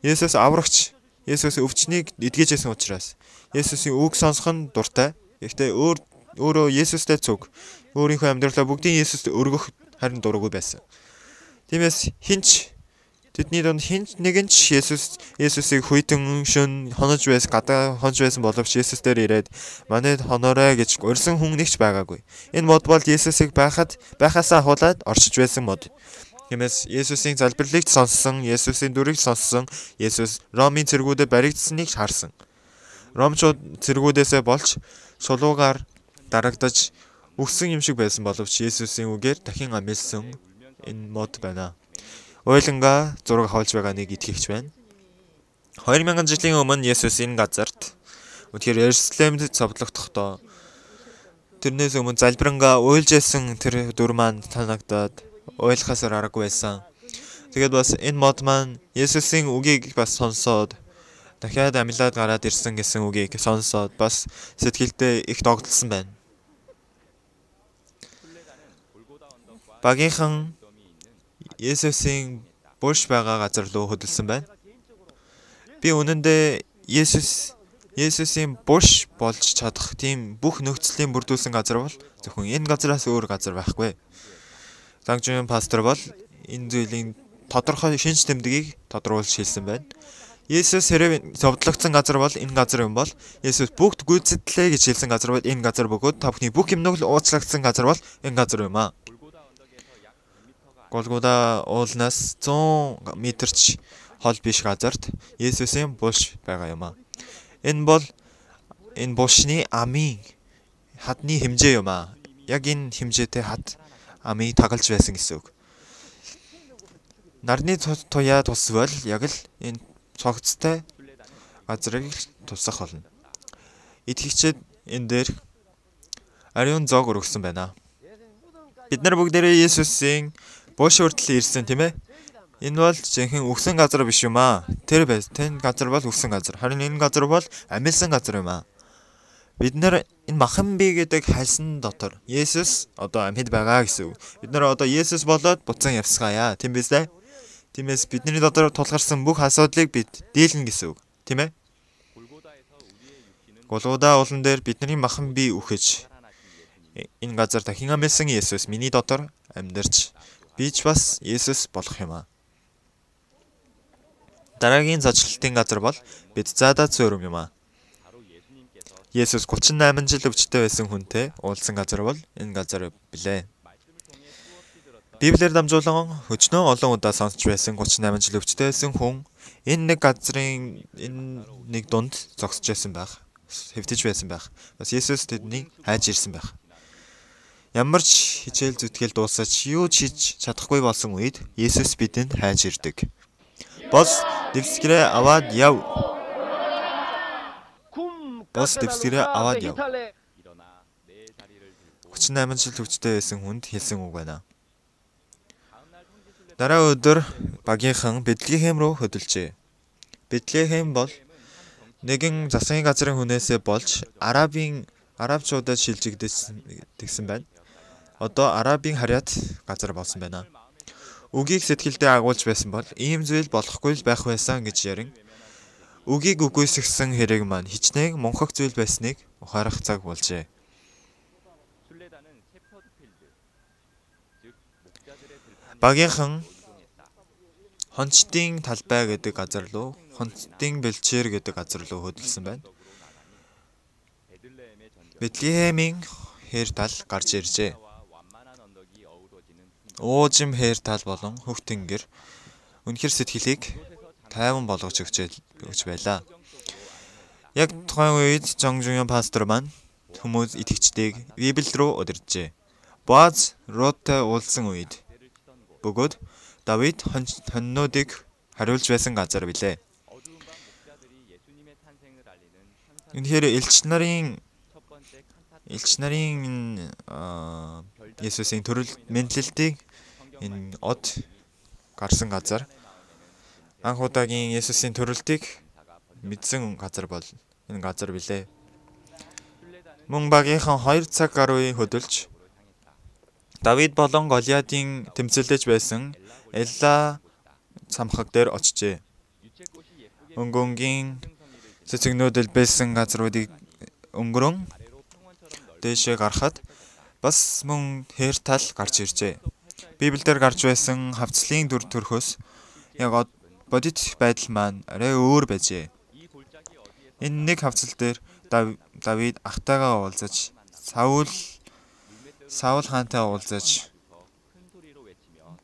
Speaker 2: Есүс аврагч, Есүс өвчнийг эдгэжсэн учраас Есүсийн үг сонсох нь дуртай. Гэхдээ өөрөө Есүстэй цуг өөрийнхөө амьдралаа бүгдийн Есүст өргөх харин дургүй байсан. Тиймээс тэдний донд хинч нэгэн ч Есүсийг хүйтэн шөн хонож байсан боловч Есүс дээр ирээд манайд хоноорой гэж урьсан хүн нэгч байгаагүй. Энэ мод бол Есүсийг байхасаа ахуулаад оршиж байсан мод. Тиймээс Есүсийн залбирлыг сонссон, Есүсийн дүрийг сонссон, Есүс Ромын цэргүүдэд баригдсаныг харсан. Ромчууд цэргүүдээсээ болж шулуугаар дарагдаж өгсөн юм шиг байсан боловч Есүсийн үгээр дахин амилсан энэ мод байна. Ойлонгаа зураг авалж байгаа нэг итгэгч байна. 2000 жилийн өмнө Есүс энэ газарт үнэхээр Иерусалимд цовдлогдохдоо тэрнээс өмнө залбирангаа уйлж байсан тэр дүр маань танагдаад ойлгохоос аргагүй байсан. Тэгээд бас энэ мод маань Есүсийн үгийг бас сонсоод дахиад амьлаад гараад ирсэн гэсэн үгийг сонсоод бас сэтгэлдээ их догдолсон байна. Багийнхан Есүсийн булш байгаа газар руу хөдөлсөн байна. Би үнэндээ Есүсийн булш болж чадах тийм бүх нөхцөлийн бүрдүүлсэн газар бол зөвхөн энэ газараас өөр газар байхгүй. Дангжийн пастор бол энэ зүйлийн тодорхой шинж тэмдгийг тодруулж хэлсэн байна. Есүс хэрэг зовдлогдсон газар бол энэ газар юм бол Есүс бүгд гүйцэтгэлээ гэж хэлсэн газар бол энэ газар бөгөөд та бүхний бүх юмныг л уучлагдсан газар бол энэ газар юм аа. Голгода уулнаас 100 метрч хол биш газарт Есүсийн булш байгаа юм аа. Энэ бол энэ булшны амийн хадны хэмжээ юм аа. Яг энэ хэмжээтэй хад амийг тагалж байсан гэсэн үг. Нарны туяа тусвал яг л энэ цогцтой газрыг тусах болно. Итгэгчид энэ дээр ариун зоог өргөсөн байна. Бид нар бүгдээрээ Есүсийн булш хүртэл ирсэн тийм ээ. Энэ бол жинхэнэ үхсэн газар биш юм аа. Тэр газар бол үхсэн газар. Харин энэ газар бол амьсан газар юм аа. Бид нар энэ махан бие гэдэг хайсан дотор Есүс одоо амьд байгаа гэсэн үг. Бид нар одоо Есүс болоод буцан явсгаая. Тийм биз дээ? Тиймээс бидний дотор тулгарсан бүх асуудлыг бид дийлнэ гэсэн үг. Тийм ээ? Голгода уулан дээр бидний махан бие үхэж энэ газар дахин амьсан Есүс миний дотор амьдарч би ч бас Есүс болох юм аа. Дараагийн зочлолтын газар бол бид заадаа цөөрөм юм аа. Есүс 38 жил өвчтөй байсан хүнтэй уулзсан газар бол энэ газар билээ. Библиэр дамжуулан өчнөө олон удаа сонсч байсан 38 жил өвчтөй байсан хүн энэ нэг газрын энэ нэг дунд зогсож байсан байх. Хэвтэж байсан байх. Бас Есүс тэднийг хайж ирсэн байх. Ямар ч хичээл зүтгэл дуусаж юу ч хийж чадахгүй болсон үед Есүс бидэнд хайж ирдэг. Бос дэвсгэрээ аваад яв. Бос дэвсгэрээ аваад яв. 38 жил өвчтөй байсан хүнд хэлсэн үг байна. Дараа өдөр багийнхан Бэтлехэм рүү хөдөлжээ. Бэтлехэм бол нэгэн засгийн газрын хүнээсээ болж арабчуудад шилжигдсэн байна. Одоо арабын харьяат газар болсон байна. Үгийг сэтгэлдээ агуулж байсан бол ийм зүйл болохгүй л байх байсан гэж ярин. Үгийг үгүйсгсэн хэрэг маань хичнээн мунхаг зүйл байсныг ухаарах цаг болжээ. Багийнхан Хонцтын талбай гэдэг газар руу, Хонцтын бэлчээр гэдэг газар руу хөдөлсөн байна. Бэтлехемийн хээр тал гарч иржээ. Уужим хээр тал болон хөвтөнгөр үнэхэр сэтгэлийг тайван болгож өгч байлаа. Яг тухайн үед Жонжуян пастор маань хүмүүс итгэгчдийг Библи рүү удирджээ. Боаз Руттай уулзсан үед бөгөөд Давид хоньнуудыг хариулж байсан газар билээ. Үнэхээр элч нарын Есүсийн төрөл мэдлэлтийг энэ од гарсан газар анх удаагийн Есүсийн төрөлтийг мэдсэн газар бол энэ газар билээ. Мөн багийнхан 2 цаг гаруй хөдөлж Давид болон Голиадын тэмцэлдэж байсан Элла самхаг дээр очжээ. Өнгөнгийн цэцэгнүүдэл байсан газруудыг өнгөрөн дээшээ гарахад бас мөн хээр тал гарч иржээ. Библиэлд гарч байсан хавцлын дүр төрхөөс яг бодит байдал маань арай өөр байжээ. Энэ нэг хавцал дээр Давид ахтайгаа уулзаж Саул хаантай уулзаж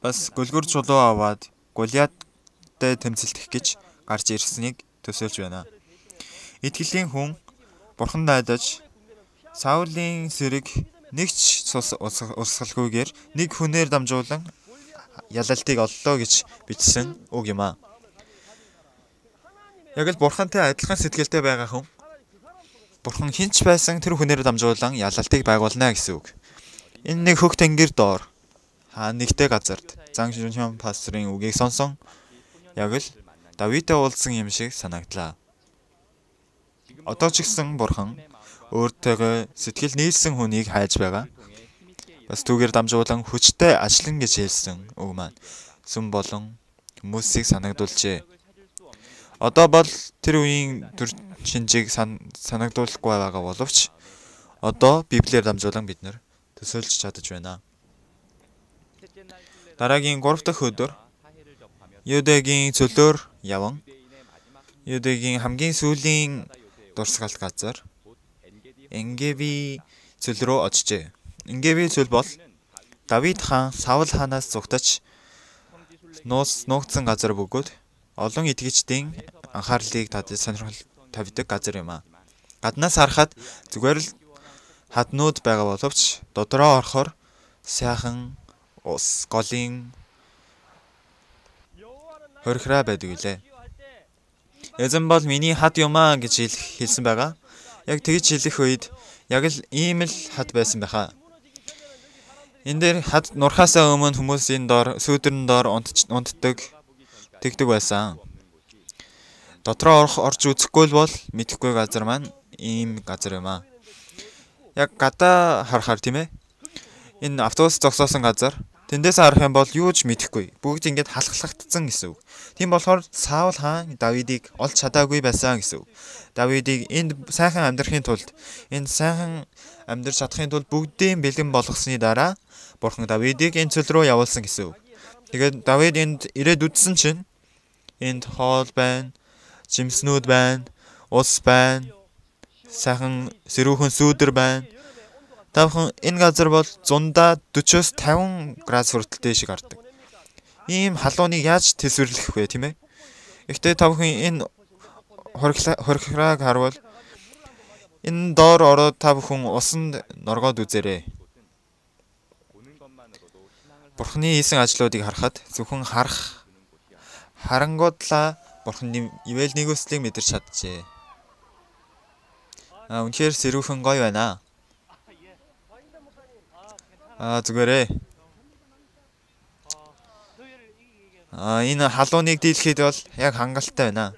Speaker 2: бас гөлгөр чулуу аваад Голиадтай тэмцэлдэх гэж гарч ирснийг төсөөлж байна. Итгэлийн хүн Бурхан найдаж Саулын сэрэг нэгч урсгалгүйгээр нэг хүнээр дамжуулан ялалтыг оллоо гэж бичсэн үг юм аа. Яг л Бурхантай адилхан сэтгэлтэй байгаа хүн Бурхан хинч байсан тэр хүнээр дамжуулан ялалтыг байгуулна гэсэн үг. Энэ нэг хөх тэнгэр доор нэгтэй газарт Зан Жунхён пасторын үгийг сонсон яг л Давидтай уулзсан юм шиг санагдлаа. Одоо ч гэсэн Бурхан өөртөөгөө сэтгэл нийлсэн хүнийг хайж байгаа. Бас түүгээр дамжуулан хүчтэй ажиллана гэж хэлсэн үг маань сүм болон хүмүүсийг санагдуулжээ. Одоо бол тэр үеийн төр шинжийг санагдуулахгүй байгаа боловч одоо Библиэр дамжуулан бид нар төсөөлж чадаж байна. Дараагийн 3 дахь өдөр Юдэгийн цөлөөр яван Юдэгийн хамгийн сүүлийн дурсгалт газар Энгеби цөл рүү очжээ. Энгеби цөл бол Давид хаан Саул хаанаас зугтаж нуугдсан газар бөгөөд олон итгэгчдийн анхаарлыг сонирхол тавьдаг газар юм а. Гаднаас харахад зүгээр л хаднууд байгаа боловч дотроо орохоор сайхан ус голын хорхираа байдаг үлээ. Эзэн бол миний хад юмаа гэж хэлсэн байгаа. Яг тэгж хэлэх үед яг л ийм л хад байсан байхаа. Энэ дээр хад нурхаасаа өмнө хүмүүсийн доор сүүдэрн доор унтдаг тэгдэг байсан. Дотроо орж үзэхгүй бол мэдэхгүй газар маань ийм газар юм аа. Яг гадаа харахаар тийм ээ. Энэ автобус зогсоосон газар тэндээс харах юм бол юу ч мэдэхгүй. Бүгд ингэж халахлагдсан гэсэн үг. Тийм болохоор Саул хаан Давидыг олж чадаагүй байсан гэсэн үг. Давидыг энд сайхан амьдрахын тулд амьдрч чадахын тулд бүгдийн бэлэн болгосны дараа Бурхан Давидыг энэ цөл рүү явуулсан гэсэн үг. Тэгээд Давид энд ирээд үдсэн чинь энд хоол байна, жимснүүд байна, ус байна, сайхан сэрүүхэн сүүдэр байна. Тавхан энэ газар бол 140-оос 50 градус хүртэлтэй шиг гардаг. Ийм халууныг яаж төсвөрлөх вэ, тийм ээ? Гэхдээ тавхан энэ хорхирааг харвал энэ доор ороод тавхан усанд норгоод үзээрэй. Бурханы хийсэн ажлуудыг харахад зөвхөн харангуудлаа Бурханы ивэл нэгүслийг мэдэрч чаджээ. Үнэхээр сэрүүхэн гоё байна. Зүгээрээ. Энэ халууныг дийлэхэд бол яг хангалттай байна.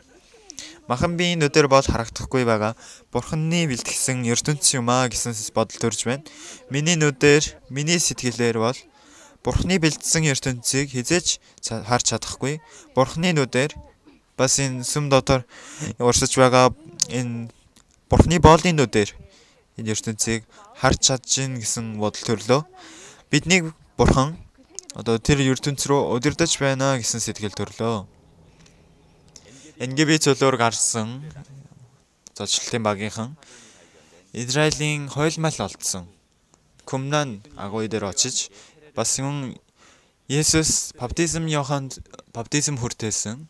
Speaker 2: Махан биеийн нүдээр бол харагдахгүй байгаа. Бурханы бэлтгэсэн ертөнц юм аа гэсэн бодол төрж байна. Миний нүдээр, миний сэтгэлээр бол Бурханы бэлдсэн ертөнцийг хизээч харж чадахгүй. Бурханы нүдээр бас энэ сүм дотор урсаж байгаа энэ Бурханы боолын нүдээр энэ ертөнцийг харж чаджин гэсэн бодол төрлөө. Биднийг Бурхан одоо тэр ертөнц рүү удирдах байна гэсэн сэтгэл төрлөө. Энгеби цөлөөр гарсан зочлолтын багийнхан Израилийн хойлмал олдсон Кумнан агуй дээр очиж бас юм Есүс Йоханд баптизм хүртээсэн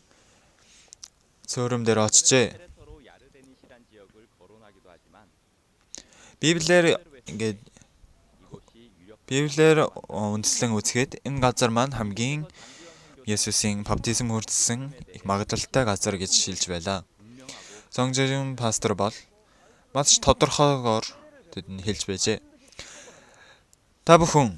Speaker 2: цөөрөм дээр очижээ. Библиэр үндэслэн үзэхэд энэ газар маань хамгийн Есүсийн баптизм хүртсэн их магадлалтай газар гэж шилж байлаа. Зонжирын пастор бол маш тодорхойгоор тэдэнд хэлж байжээ. Та бүхэн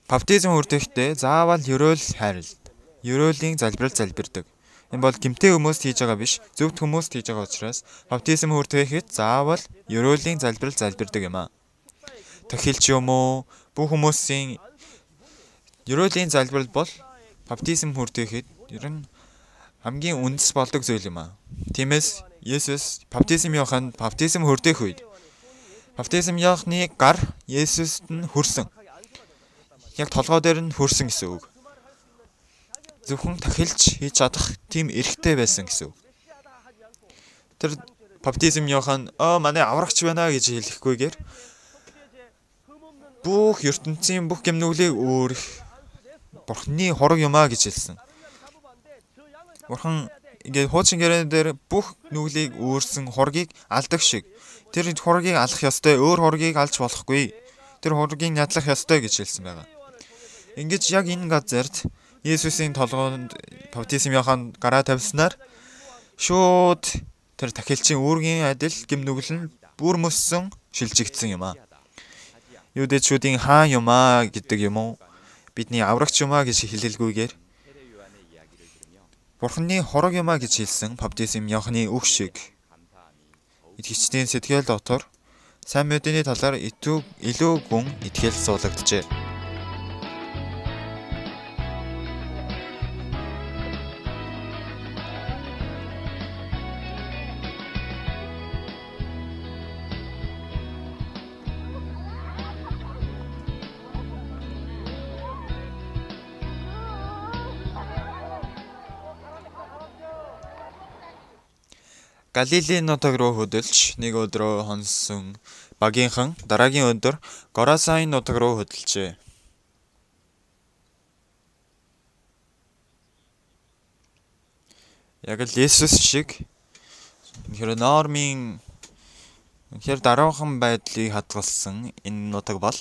Speaker 2: баптизм хүртэхдээ заавал ерөөлийн залбирдаг. Энэ бол гэмтэй хүмүүст хийж байгаа биш, зөвхт хүмүүст хийж байгаа учраас баптизм хүртэхэд заавал ерөөлийн залбирдаг юм аа. Тахилч юм уу? Бүх хүмүүсийн ерөөлийн залбирал бол баптизм хүртэхэд ер нь хамгийн үндэс болдог зүйл юм аа. Тиймээс Есүс Йоханд баптизм хүртэх үед баптизм Йоханы гар Есүст нь хүрсэн. Яг толгой дээр нь хүрсэн гэсэн үг. Зөвхөн тахилч хийж чадах тийм эрхтэй байсан гэсэн үг. Тэр баптизм Йохан манай аврагч байна гэж хэлэхгүйгээр бүх ертөнцийн бүх гэмнүглийг өөрөх Бурханы хорог юмаа гэж хэлсэн. Бурхан ингээд хуучин гэрэн дээр бүх нүглийг өөрсөн хоргийг алдаг шиг тэр хоргийг алах ёстой, өөр хоргийг алж болохгүй. Тэр хоргийг нядлах ёстой гэж хэлсэн байгаа. Ингээд яг энэ газарт Есүсийн толгойд баптизм Йохан гараа тавьснаар шууд тэр тахилчийн үүргийн адил гэмнүгэл нь бүр мөссөн шилжигдсэн юм аа. Юудэчүүдийн хаан юм аа гэдэг юм уу? Бидний аврагч юм аа гэж хэлэлгүйгээр Бурхны хорог юм аа гэж хэлсэн баптизм Иохны үг шиг итгэгчдийн сэтгэл дотор сайн мэдээний талаар илүү гүн итгэл суулгагджээ. Галилийн нутаг руу хөдөлж нэг өдрөө хонсон багийнхан дараагийн өдөр Горазайн нутаг руу хөдөлжээ. Яг л Есүс шиг нормын дараахан байдлыг хадгалсан энэ нутаг бол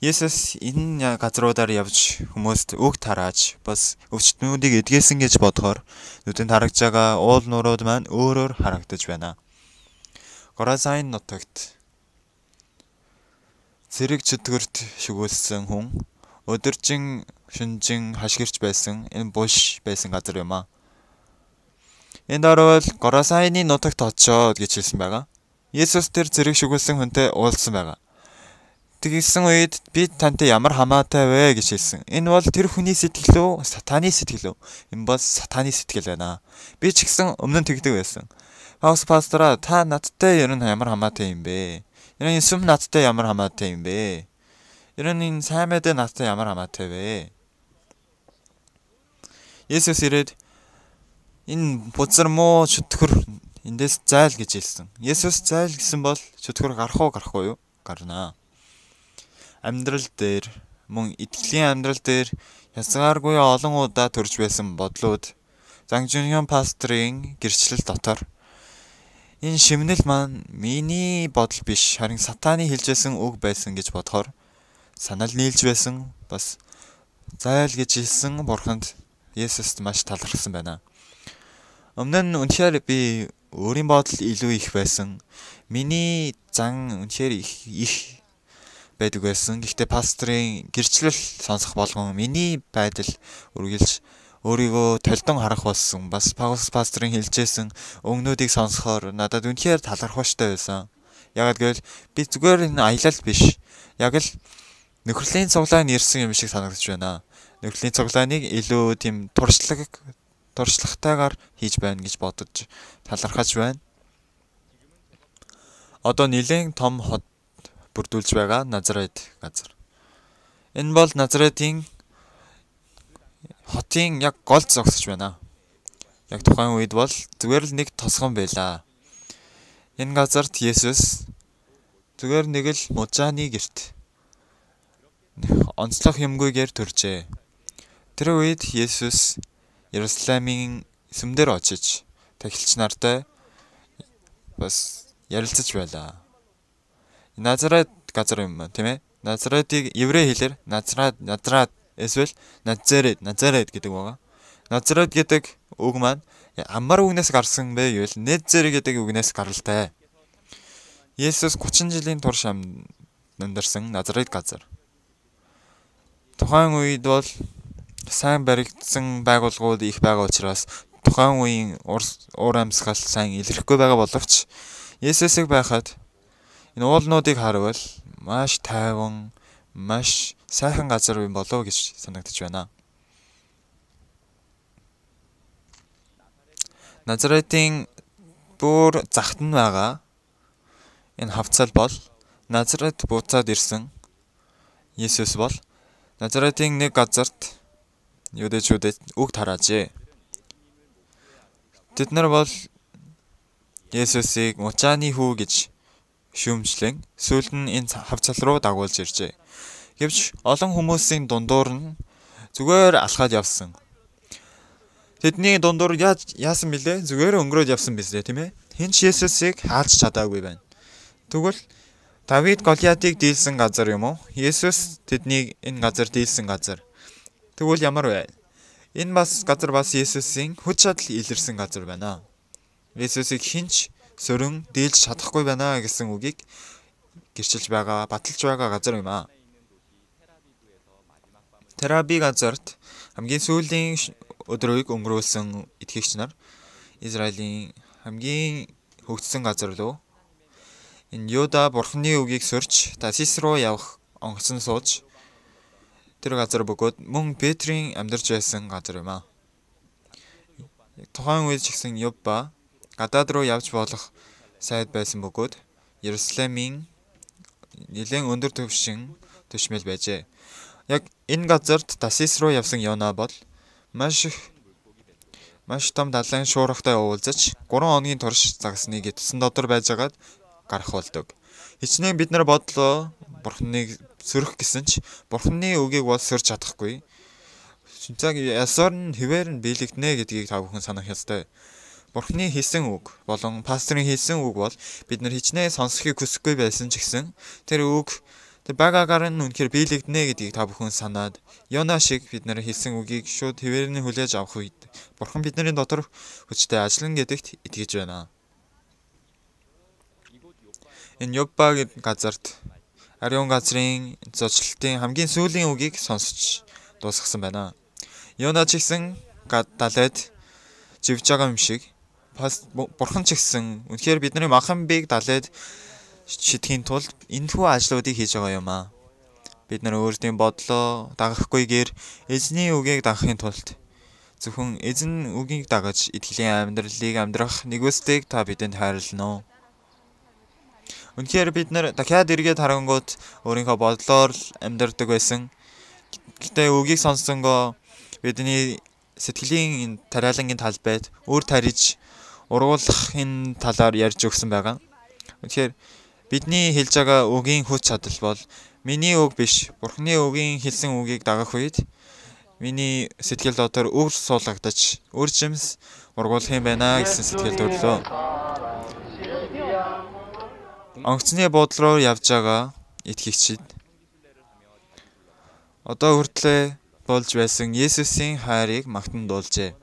Speaker 2: Есүс энэ газруудаар явж хүмүүст үг тарааж бас өвчтнүүдийг эдгээсэн гэж бодохоор нүдэнд харагдж байгаа уул нурууд маань өөрөөр харагдаж байна. Горазайн нутагт зэрэг чөтгөрт шүгүүлсэн хүн өдөржин шүнжин хашгирч байсан энэ буш байсан газар юм аа. Энд орвол Горазайны нутагт очоод гэж хэлсэн байгаа. Есүс тэр зэрэг шүгүүлсэн хүнтэй уулзсан байгаа. Тэгсэн үед би тантай ямар хамаатай вэ гэж хэлсэн. Энэ бол тэр хүний сэтгэл үү? Сатаны сэтгэл үү? Энэ бол сатаны сэтгэл байна. Би ч гэсэн өмнө нь тэгдэг байсан. Пастора та надтай ер нь ямар хамаатай юм бэ? Ер нь сүм надтай ямар хамаатай юм бэ? Ер нь энэ сайн мэдээ надтай ямар хамаатай вэ? Есүс ирээд энэ бузар муу чөтгөр эндээс зайл гэж хэлсэн. Есүс зайл гэсэн бол чөтгөр гарахгүй юу? Гарнаа. Амьдрал дээр мөн итгэлийн амьдрал дээр хязгааргүй олон удаа төрж байсан бодлууд Зангжингийн пастрын гэрчлэл дотор энэ шимнэл маань миний бодол биш харин сатаны хэлжсэн үг байсан гэж бодохоор санал нийлж байсан бас зайл гэж хэлсэн бурханд Есүст маш талархсан байна. Өмнө нь үнэхээр би өөрийн бодол илүү их байсан. Миний зан үнэхээр их байдаг байсан. Гэхдээ пастрын гэрчлэл сонсох болгон миний байдал үргэлж өөрийгөө толдон харах болсон. Бас Паулус пастрын хэлжсэн өгнүүдийг сонсохоор надад үнэхээр талархууштай байсан. Яг л би зүгээр энэ аялал биш. Яг л нөхрөлийн цуглаан ирсэн юм шиг санагдаж байна. Нөхрөлийн цуглааныг илүү тийм туршлагатайгаар хийж байна гэж бодож талархаж байна. Одоо нэлээд том хот бүрдүүлж байгаа Назарет газар. Энэ бол Назаретийн хотын яг гол зогсож байна. Яг тухайн үед бол зүгээр л нэг тосгон байлаа. Энэ газарт Есүс зүгээр нэг л мужааны герт онцлог юмгүйгээр төржээ. Тэр үед Есүс Иерусалимын сүмдэр очиж тахилч нартай бас ярилцаж байлаа. Назарет газар юм тийм ээ. Назаретийг еврей хэлээр Назарат эсвэл Назарет гэдэг байгаа. Назарет гэдэг үг маань амар үгнээс гарсан бэ гэвэл Незер гэдэг үгнээс гаралтай. Есүс 30 жилийн турш амьдарсан Назарет газар. Тухайн үед бол сайн баригдсан байгууллагууд их байгаа учраас тухайн үеийн уур амьсгал сайн илэрхгүй байгаа боловч Есүсийг байхад энэ уулнуудыг харвал маш тайван, маш сайхан газар юм болов гэж санагдаж байна. Назаретийн бүр захад нь байгаа энэ хавцал бол Назарет буцаад ирсэн Есүс бол Назаретийн нэг газарт юудэчүүдэд үг тараажээ. Тэд нар бол Есүсийг мужааны хүү гэж шүүмжлэн сүүлд нь энэ хавцал руу дагуулж иржээ. Гэвч олон хүмүүсийн дундуур нь зүгээр алхаад явсан. Тэдний дундуур яасан бilé? Зүгээр өнгөрөөд явсан биз дээ, тийм ээ? Хинч Есүсийг хаалж чадаагүй байна. Тэгвэл Давид Голиатыг дийлсэн газар юм уу? Есүс тэднийг энэ газар дийлсэн газар. Тэгвэл ямар вэ? Энэ газар бас Есүсийн хүч чадал илэрсэн газар байна. Есүсийг хинч сөрөн дийлж чадахгүй байна гэсэн үгийг гэрчилж байгаа, баталж байгаа газар юм аа. Тераби газарт хамгийн сүүлийн өдрийг өнгөрүүлсэн итгэгч нар Израилийн хамгийн хөгжсөн газар руу энэ Юда бурхны үгийг сөрч Тарсис руу явах онгоцон сууж тэр газар бөгөөд мөн Петрийн амьдарч байсан газар юм аа. Тухайн үед ч гэсэн Юбба гадаад руу явж болох сайд байсан бөгөөд Иерусалимийн нэлээд өндөр түвшин төшмөл байжээ. Яг энэ газарт Тарсис руу явсан Йона бол маш том далайн шуургатай уулзаж 3 хоногийн турш загасныг эцсэн дотор байжгаад гарах болдог. Хичнээн бид нар бодлоо бурхныг сөрөх гэсэн ч бурхны үгийг бол сөрж чадахгүй. Яг ясаар нь хэвээр нь биелэгдэнэ гэдгийг та бүхэн санах ёстой. Бурхны хэлсэн үг болон пасторын хэлсэн үг бол бид нар хичнээн сонсохыг хүсэхгүй байсан ч гэсэн тэр үг тэр багаагаар нь үнэхээр биелэгдэнэ гэдгийг та бүхэн санаад Йона шиг бид нар хэлсэн үгийг шууд хэвээр нь хүлээж авах үед бурхан бидний дотор хүчтэй ажиллана гэдэгт итгэж байна. Энэ Юбба гэдэг газарт Ариун газрын зочлолтын хамгийн сүүлийн үгийг сонсож дуусгасан байна. Йона ч гэсэн далайд живж байгаа юм шиг бурхан ч гэсэн үнэхээр бидний махан бийг далайд шидэхийн тулд энэхүү ажлуудыг хийж байгаа юм аа. Бид нар өөрсдийн бодлоо дагахгүйгээр эзний үгийг дагахын тулд зөвхөн эзэн үгийг дагаж итгэлийн амьдралыг амьдрах нэгүстэйг та бидэнд хайрлана. Үнэхээр бид нар дахиад эргээд харангуут өөрийнхөө бодлоор л амьдардаг байсан. Гэтэ үгийг сонссонгоо бидний сэтгэлийн тариалангийн талбайд өөр тариж ургуулахын талаар ярьж өгсөн байгаа. Тэгэхээр бидний хэлж байгаа үгийн хүч чадал бол миний үг биш, бурхны үгийн хэлсэн үгийг дагах үед миний сэтгэл дотор үр суулгадаж, үр жимс ургуулах юм байна гэсэн сэтгэл төрлөө. Онгоцны буудлын руу явж байгаа итгэгчид одоо хүртлээр болж байсан Есүсийн хайрыг магтан дуулжээ.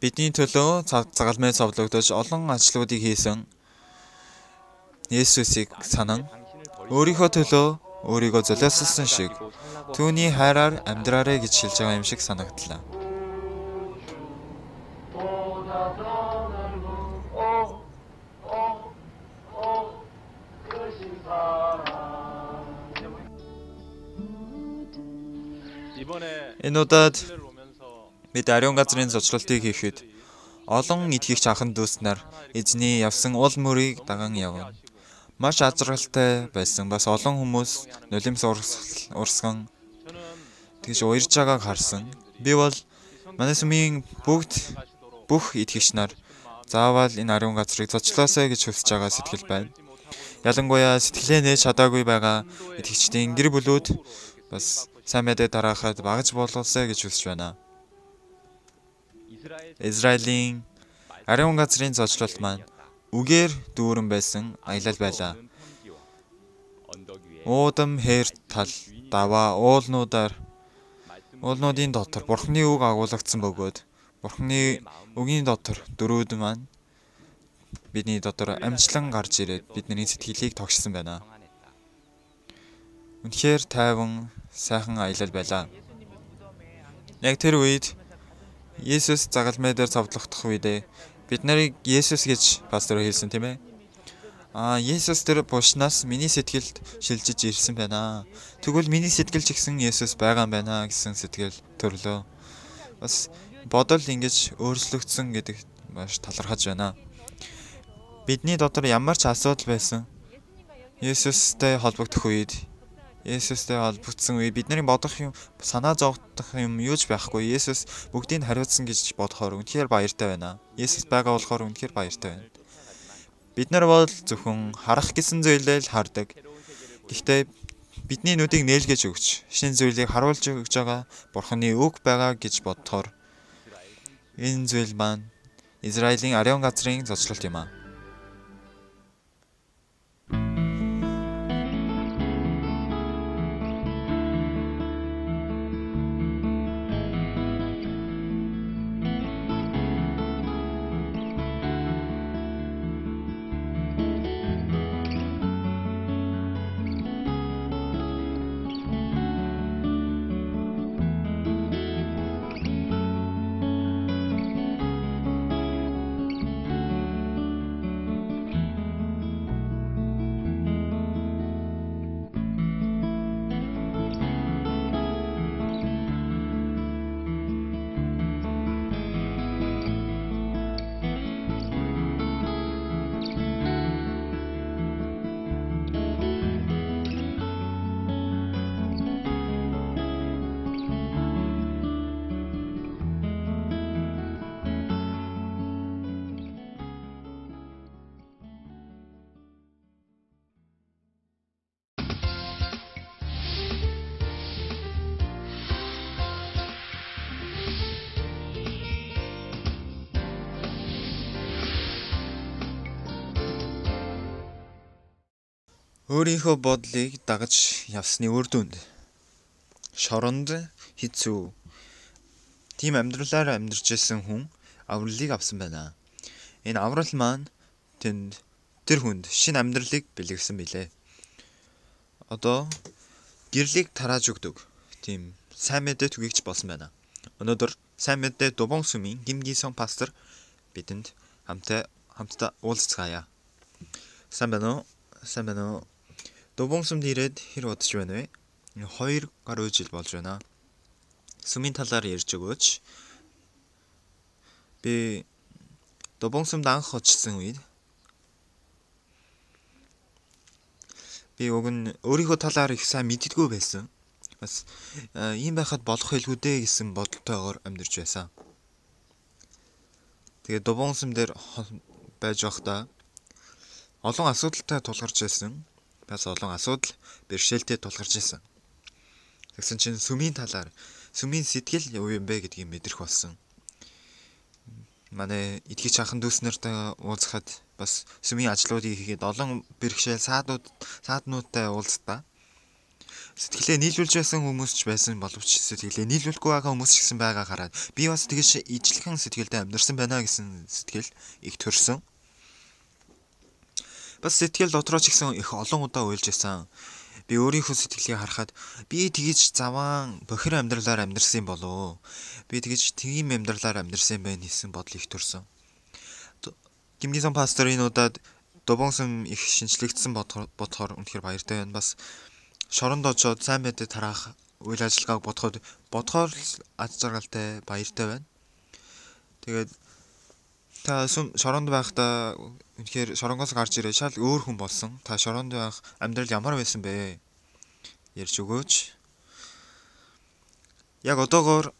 Speaker 2: Бидний төлөө загалмай цовдлогдож олон ажлуудыг хийсэн Есүсийг санан өөрийнхөө төлөө өөрийгөө золиослсон шиг түүний хайраар амьдраарэ гэж хэлж байгаа юм шиг санагдлаа. Энэ удаад бид Ариун газрын зочлолтыг хийхэд олон итгэгч ахын дүүс нар эзний явсан уул мөрийг даган явна. Маш азралтай байсан. Бас олон хүмүүс нулимс урсган тэгж уярж байгааг харсан. Би бол манай сүмийн бүх итгэгч нар заавал энэ Ариун газрыг зочлоосэй гэж хүсэж байгаа сэтгэл байна. Ялангуяа сэтгэлээ нээж чадаагүй байгаа итгэгчдийн гэр бүлүүд бас сайн мэдээ тараахад багаж болоосэй гэж хүсэж байна. Израилийн Ариун газрын зочлолт маань үгээр дүүрэн байсан аялал байлаа. Уудам хээр тал даваа уулнуудын дотор бурхны үг агуулгдсан бөгөөд бурхны үгийн дотор дөрүүд маань бидний дотор амжилан гарч ирээд бидний сэтгэлийг тогшсон байна. Үнэхээр тайван сайхан аялал байлаа. Яг тэр үед Есүс загалмай дээр цовдлогдох үедээ бид нарыг Есүс гэж пастор хэлсэн тийм ээ. Есүс тэр бушнаас миний сэтгэлд шилжиж ирсэн байна. Тэгвэл миний сэтгэл ч гэсэн Есүс байгаа юм байна гэсэн сэтгэл төрлөө. Бас бодол ингэж өөрчлөгдсөн гэдэг маш талархаж байна. Бидний дотор ямар ч асуудал байсан Есүстэй холбогдох үед Есүстэй холбогдсон үе бидний бодох юм, санаа зовдох юм юу ч байхгүй. Есүс бүгдийг хариуцсан гэж бодохоор үнэхээр баяртай байна. Есүс байгаа болохоор үнэхээр баяртай байна. Бид нар бол зөвхөн харах гэсэн зүйлээ л хардаг. Гэхдээ бидний нүдийг нээлгэж өгч, шинэ зүйлийг харуулж өгж байгаа Бурханы үг байгаа гэж бодохоор энэ зүйл маань Израилийн Ариун газрын зочлолт юм аа. өөрийнхөө бодлыг дагаж явсны үр дүнд шоронд хэцүү тийм амьдралаар амьдарч байсан хүн авралыг авсан байна. Энэ аврал маань тэр хүнд шинэ амьдралыг бэлгэсэн билээ. Одоо гэрлийг тарааж өгдөг тийм сайн мэдээ түгийгч болсон байна. Өнөөдөр сайн мэдээ Дубон сүмийн Ким Ги-сон пастор бидэнд хамтдаа уулзцгаая. Сайн байна уу? Дубон сүмд ирээд хэр удаж байна вэ? 2 гаруй жил болж байна. Сүмийн талаар ярьж өгөөч. Би Дубон сүмд анх очсон үед би өөрийнхөө талаар их сайн мэддэггүй байсан. Бас ийм байхад болох байлгүй дээ гэсэн бодолтойгоор амьдарч байсан. Тэгээд Дубон сүм дээр байж байхдаа олон асуудалтай тулгарч байсан. Бас олон асуудал бэрхшээлтэй тулгарч байсан. Тэгсэн чинь сүмийн талаар сүмийн сэтгэл юу юм бэ гэдгийг мэдрэх болсон. Манай итгэж ахын дүүс нартай уулзахад бас сүмийн ажлуудыг хийгээд олон бэрхшээл сааднуудтай уулздаа. Сэтгэлээ нийлүүлж байсан хүмүүс ч байсан боловч сэтгэлээ нийлүүлэхгүй байгаа хүмүүс ч гэсэн байгаа хараад би бас тэгж ижлэхэн сэтгэлдээ амьдарсан байна гэсэн сэтгэл их төрсөн. Бас сэтгэл дотроо ч гэсэн их олон удаа уйлж байсан. Би өөрийнхөө сэтгэлийг харахад би тэгж заваан бохир амьдралаар амьдарсан болов. Би тэгж тийм амьдралаар амьдарсан байх гэсэн бодол их төрсөн. Ким Ги-сон пастор энэ удаад Дубон сүм их шинжлэгдсэн бодохоор үнэхээр баяртай байна. Бас шоронд очоод сайн мэдээ тараах үйл ажиллагааг бодохоор аз жаргалтай баяртай байна. Тэгээд та шоронд байхдаа үнэхээр шоронгоос гарч ирээ шал өөр хүн болсон. Та шоронд байх амьдрал ямар байсан бэ? Ярьж өгөөч. Яг одоогоор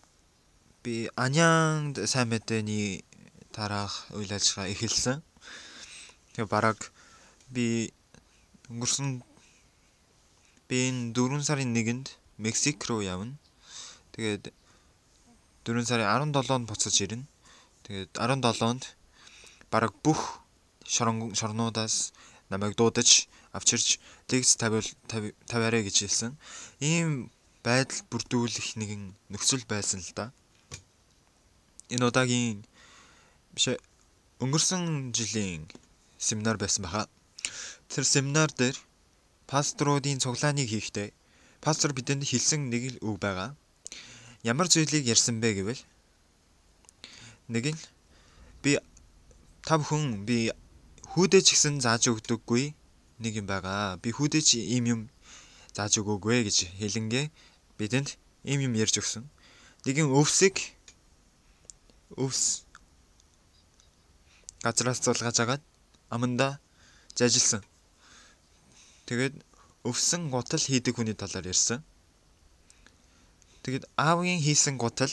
Speaker 2: би Анянд сайн мэдээний тараах үйл ажиллагаа эхэлсэн. Тэгээ бараг би өнгөрсөн 4 сарын 1-нд Мексик руу явна. Тэгээд 4 сарын 17-нд буцаж ирнэ. Тэгээд 17-нд бараг бүх шорнуудаас намайг дуудаж авчирч лекц тавиарэ гэж хэлсэн. Ийм байдал бүрдүүлэх нэгэн нөхцөл байсан л да. Энэ удаагийн өнгөрсөн жилийн семинар байсан баха. Тэр семинар дээр пасторуудын цуглааныг хийхдээ пастор бидэнд хэлсэн нэг л үг байгаа. Ямар зүйлийг ярьсан бэ гэвэл нэг нь би хүүдээ ч гэсэн зааж өгдөггүй нэг юм байгаа. Би хүүдээ чи ийм юм зааж өгөөгүй гэж хэлэнгээ бидэнд ийм юм ярьж өгсөн. Нэгэн өвс газраас зулгаж агаад аманда зажилсан. Тэгээд өвсөн гутал хийдэг хүний талаар ярьсан. Тэгээд аавын хийсэн гутал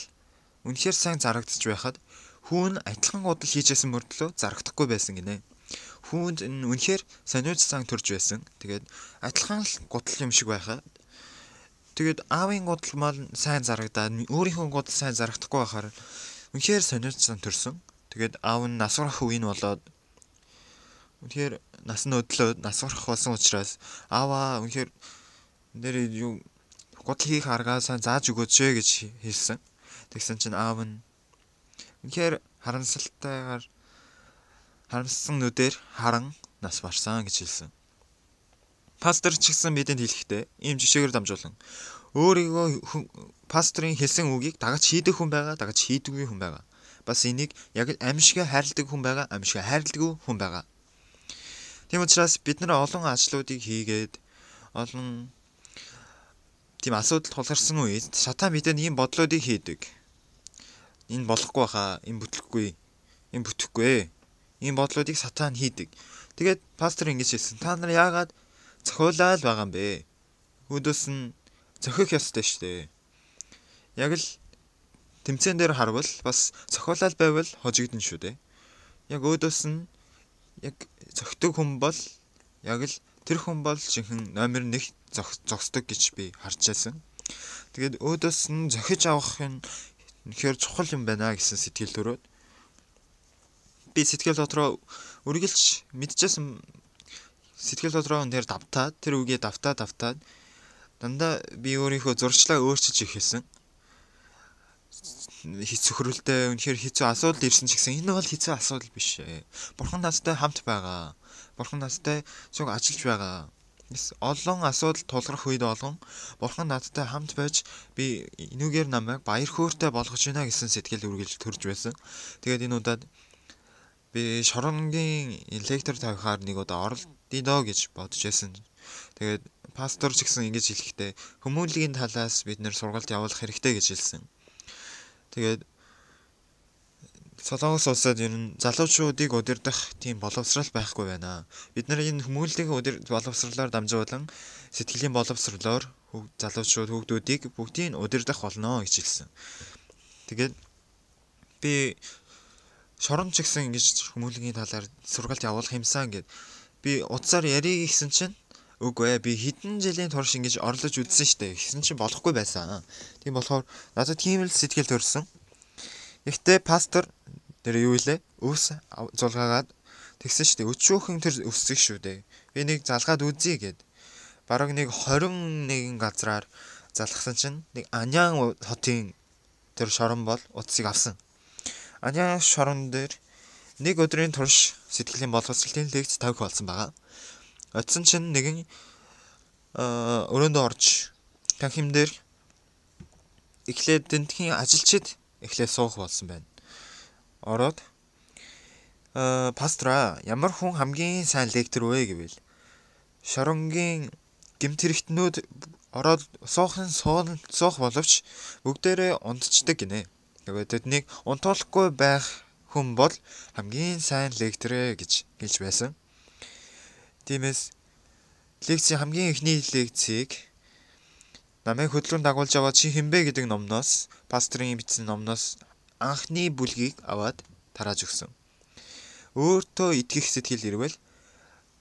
Speaker 2: үнэхээр сайн зарагдчих байхад хүүн адилхан гутал хийжсэн мөртлөө зарагдахгүй байсан гинэ. Хүүнд үнэхээр сониуч сан төрж байсан. Тэгээд адилхан гутал юм шиг байхад тэгээд аавын гутал мал сайн зарагдаад өөрийнхөө гутал сайн зарагдахгүй байхаар үнэхээр сониуч сан төрсөн. Тэгээд аав нь насварах үе нь болоод үнэхээр нас нь өдлөөд насварах болсон учраас ааваа үнэхээр гутал хийх аргаа сайн зааж өгөөч гэж хэлсэн. Тэгсэн чинь аав нь үнэхээр харамссан нүдээр харан нас барсан гэж хэлсэн. Пастор ч гэсэн бидэнд хэлэхдээ ийм жишээгээр дамжуулан өөрийгөө пасторын хэлсэн үгийг дагаж хийдэг хүн байгаа, дагаж хийдэггүй хүн байгаа. Бас энийг яг амьшиг хайрладаг хүн байгаа, амьшиг хайрладаггүй хүн байгаа. Тийм учраас бид нар олон ажлуудыг хийгээд олон тийм асуудал тулгарсан үед сатан бидэнд ийм бодлоодыг хийдэг. Энэ болохгүй хаа, энэ бүтэхгүй. Ийм бодлоодыг сатан хийдэг. Тэгээд пастор ингэж хэлсэн. Та нар яагаад зохиолаад байгаа юм бэ? Өдөөс нь зохих ёстой шүү дээ. Яг л тэмцээн дээр харвал бас зохиолал байвал хожигдно шүү дээ. Яг өдөөс нь яг зохидог хүн бол яг л тэр хүн бол жинхэнэ номер 1 зогсдог гэж би харж байсан. Тэгээд өөдөөс нь зохиж авах нь үнэхээр чухал юм байна гэсэн сэтгэл төрөөд би сэтгэл дотроо үргэлж мэдчихсэн сэтгэл дотроо тэр давтаад тэр үгээ давтаад дандаа би өөрийнхөө зурчлаа өөрчилж ихсэн. Хэцөхрөлтэй үнэхээр хэцүү асуудал ирсэн ч гэсэн энэ бол хэцүү асуудал биш ээ. Бурхан настай хамт байгаа. Бурхан настай зөв ажиллаж байгаа. Олон асуудал тулгарх үед болгон Бурхан надтай хамт байж би энүүгээр намайг баяр хөөртэй болгож байна гэсэн сэтгэл үргэлж төрж байсан. Тэгээд энэ удаад би шоронгийн лектор тавихаар нэг удаа оролдъё доо гэж бодож байсан. Тэгээд пастор ч гэсэн ингэж хэлэхдээ хүмүүнлэгийн талаас бид нэр сургалт явуулах хэрэгтэй гэж хэлсэн. Тэгээд Солонгос улсад ер нь залуучуудыг удирдах тийм боловсрал байхгүй байна. Бид нар энэ хүмүүнлэгийн боловсралаар дамжуулан сэтгэлийн боловсролоор залуучууд хүүхдүүдийг бүгдийг удирдах болно гэж хэлсэн. Тэгээд би шорон ч гэсэн ингэж хүмүүнлэгийн талаар сургалт явуулах юмсан гэд би утсаар ярих гэсэн чинь үгүй ээ би хэдэн жилийн турш ингэж орлож үзсэн штэ гэсэн чинь болохгүй байсан. Тийм болохоор надад тийм л сэтгэл төрсөн. Гэхдээ пастор тэр юу илээ? Өвс зулгаагаад тэгсэн штэ өчөөхөн тэр өссөг шүү дээ. Би нэг залгаад үзье гэд. Бараг нэг 21 газраар залгасан чинь нэг Анян хотын тэр шорон бол утсыг авсан. Анян шорон дээр нэг өдрийн турш сэтгэлийн боловсролын лекц тавих болсон байгаа. Очсон чинь нэгэн өрөөндөө орж танхим дээр эхлээд тентхийн ажилчид эхлээд суух болсон байна. Ороод пастора ямар хүн хамгийн сайн лектор вэ гэвэл шоронгийн гэмт хэрэгтнүүд ороод суух боловч бүгдээрээ унтцдаг гинэ. Тэгээд тэднийг унтуулахгүй байх хүн бол хамгийн сайн лектор гэж хэлж байсан. Тиймээс лекцийн хамгийн эхний лекцийг намайг хөдөлгөөн дагуулж аваад чи хинбэ гэдэг номноос пасторын бичсэн номноос анхны бүлгийг аваад тарааж өгсөн. Өөртөө итгэх сэтгэл ирвэл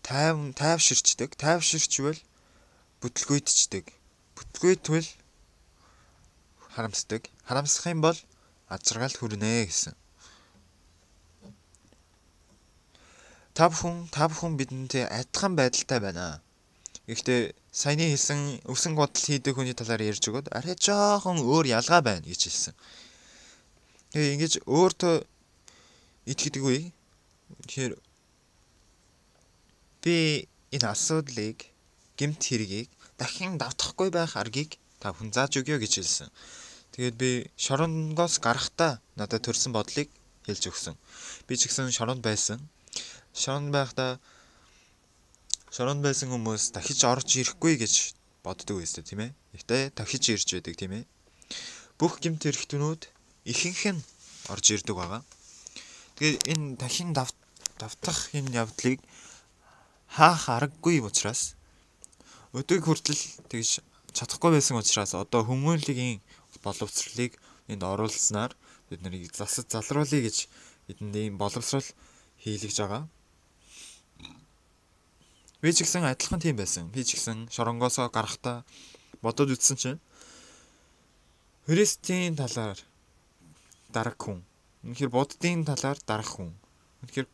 Speaker 2: тайвширчдаг. Тайвширчвал бүтлгүйдчдэг. Бүтлгүйдвэл харамсдаг. Харамсах юм бол ад жаргалд хүрнэ гэсэн. Та бүхэн бидэнтэй адилхан байдалтай байна. Гэхдээ саяны хэлсэн өвсөн бодол хийдэг хүний талаар ярьж өгöd арай жоохон өөр ялгаа байна гэж хэлсэн. Тэгээ ингэж өөртөө итгэдэггүй. Тэгэхээр би энэ асуудлыг гэмт хэргийг дахин давтахгүй байх аргийг та бүхэн зааж өгье гэж хэлсэн. Тэгээд би шоронгоос гарахдаа надад төрсэн бодлыг хэлж өгсөн. Би ч гэсэн шоронд байсан. Шоронд байсан хүмүүс дахиж орж ирэхгүй гэж боддог байсан тийм ээ. Гэхдээ дахиж ирж байдаг тийм ээ. Бүх гэмт хэрэгтнүүд ихэнх нь орж ирдэг байгаа. Тэгээд энэ дахин давтах энэ явдлыг хаах аргагүй учраас өдөг хүртэл тэгж чадахгүй байсан учраас одоо хүмүүнлэгийн боловсролыг энд оруулснаар бид нарыг засаж залруулъя гэж бидэнд ийм боловсрол хийлгэж байгаа. Би ч гэсэн адилхан тийм байсан. Би ч гэсэн шоронгоосоо гарахдаа бодоод үзсэн чинь Христийн талаар дарах хүн. Үнэхээр буддын талаар дарах хүн. Үнэхээр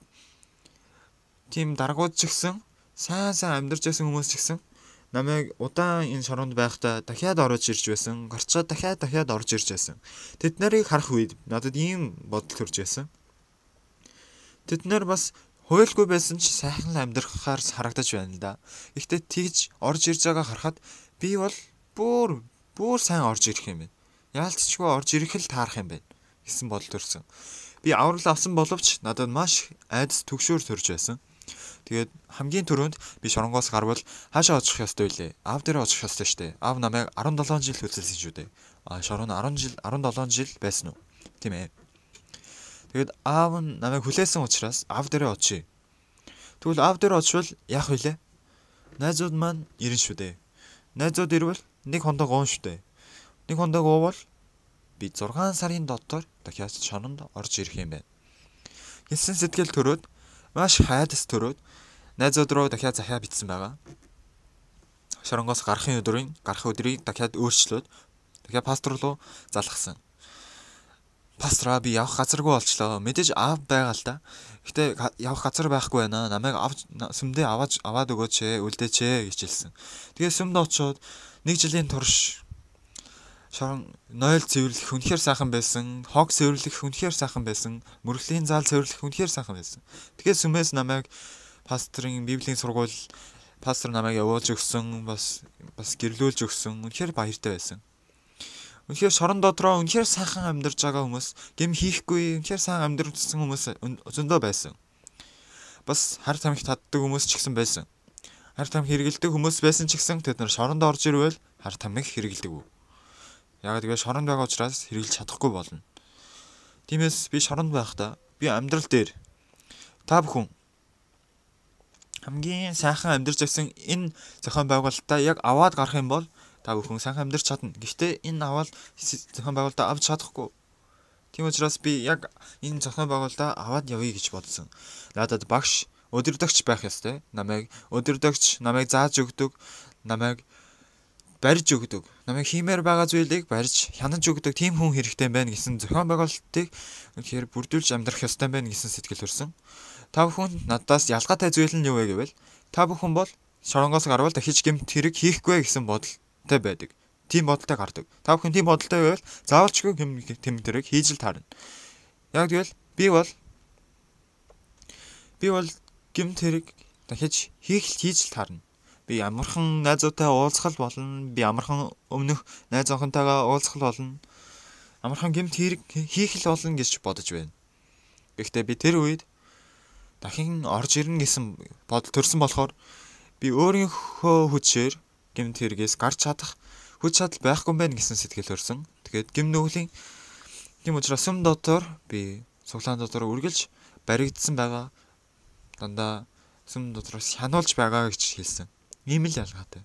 Speaker 2: тийм даргууд ч гэсэн сайн амьдарч байсан хүмүүс ч гэсэн намайг удаан энэ шоронд байхдаа дахиад орж ирж байсан. Гарчаад дахиад орж ирж байсан. Тэд нарыг харах үед надад ийм бодол төрж байсан. Тэд нар бас хуйлгүй байсан ч сайхан амьдрахаар харагдаж байна л да. Гэхдээ тэгж орж ирж байгаа харахад би бол бүр сайн орж ирэх юм байна. Яалтчгүй орж ирэх л таарах юм байна гэсэн бодол төрсөн. Би аврал авсан боловч надад маш айдас түгшүүр төрж байсан. Тэгээд хамгийн түрүүнд би шоронгоос гарвал хаашаа очих ёстой вэ? Аав дээр очих ёстой штэ. Аав намайг 17 жил хөдөлсөн шүү дээ. Шорон 17 жил байсан уу? Тийм ээ. Тэгэд аав нь намайг хүлээсэн учраас аав дээрээ очие. Тэгвэл аав дээр очивол яах вүлээ? Найзууд маань ирнэ шүү дээ. Найзууд ирвэл нэг хондог уун шүү дээ. Нэг хондог уувал би 6 сарын дотор дахиад шоронд орж ирэх юм байна. Хэлсэн сэтгэл төрөөд маш хайдас төрөөд найзууд руу дахиад захиа бичсэн байгаа. Шоронгоос гарах өдрийг дахиад өөрчлөөд дахиад пастор руу залгасан. Пастраа би явах газаргүй болчлоо. Мэдээж аав байгаа л да. Гэтэ явах газар байхгүй байна. Намайг сүмдээ аваад өгөөч ээ, үлдээч ээ гэж хэлсэн. Тэгээ сүмд очоод 1 жилийн турш нойл цэвэрлэх үнэхээр сайхан байсан. Хог цэвэрлэх үнэхээр сайхан байсан. Мөрөглийн заал цэвэрлэх үнэхээр сайхан байсан. Тэгээ сүмээс намайг пастрын библийн сургууль пастор намайг явуулж өгсөн, бас гэрлүүлж өгсөн. Үнэхээр баяртай байсан. Үнэхээр шорон дотроо үнэхээр сайхан амьдарч байгаа хүмүүс, гэм хийхгүй үнэхээр сайн амьдарсан хүмүүс зөндөө байсан. Бас хар тамхи татдаг хүмүүс ч гэсэн байсан. Хар тамхи хэрэгэлдэг хүмүүс байсан ч гэсэн тэд нар шоронд орж ирвэл хар тамхи хэрэгэлдэг. Яг тэгээ шоронд байгаа учраас хэрэглэж чадахгүй болно. Тиймээс би шоронд байхдаа би амьдрал дээр та бүхэн хамгийн сайхан амьдарч байсан энэ зохион байгуулалтаа яг аваад гарах юм бол та бүхэн сайхан амьдарч чадна. Гэхдээ энэ аваад зохион байгуулалтаа авч чадахгүй. Тийм учраас би яг энэ зохион байгуулалтаа аваад явъя гэж бодсон. Надад багш өдөрдөгч байх ёстой. Намайг зааж өгдөг, намайг барьж өгдөг, намайг хиймээр байгаа зүйлийг барьж хянаж өгдөг тийм хүн хэрэгтэй байна гэсэн зохион байгуулалтыг үнэхээр бүрдүүлж амьдрах ёстой байна гэсэн сэтгэл төрсөн. Та бүхэн надаас ялгаатай зүйл нь юу вэ гэвэл та бүхэн бол шоронгоос гарвал дахиж гэмт хэрэг хийхгүй гэсэн бодолтой байдаг. Тийм бодолтой гардаг. Та бүхэн тийм бодолтой байвал заавалчгүй гэмт хэрэг хийж л таарна. Яг тэгвэл би бол гэмт хэрэг дахиж хийж л таарна. Би амархан найзуутай уулзах болно. Би амархан өмнөх найз охинтойгоо уулзах болно. Амархан гэмт хэрэг хийх л болно гэж бодож байна. Гэхдээ би тэр үед дахин орж ирнэ гэсэн бодол төрсөн болохоор би өөрийнхөө хүчээр гэмт хэрэгээс гарч чадах хүч чадал байхгүй байх гэсэн сэтгэл төрсөн. Тэгээд гэмт нүглийн тийм учраас сүм дотор би цуглаан дотор үргэлж баригдсан байгаа. Дандаа сүм дотроос хянуулж байгаа гэж хэлсэн. Ийм л ялгаатай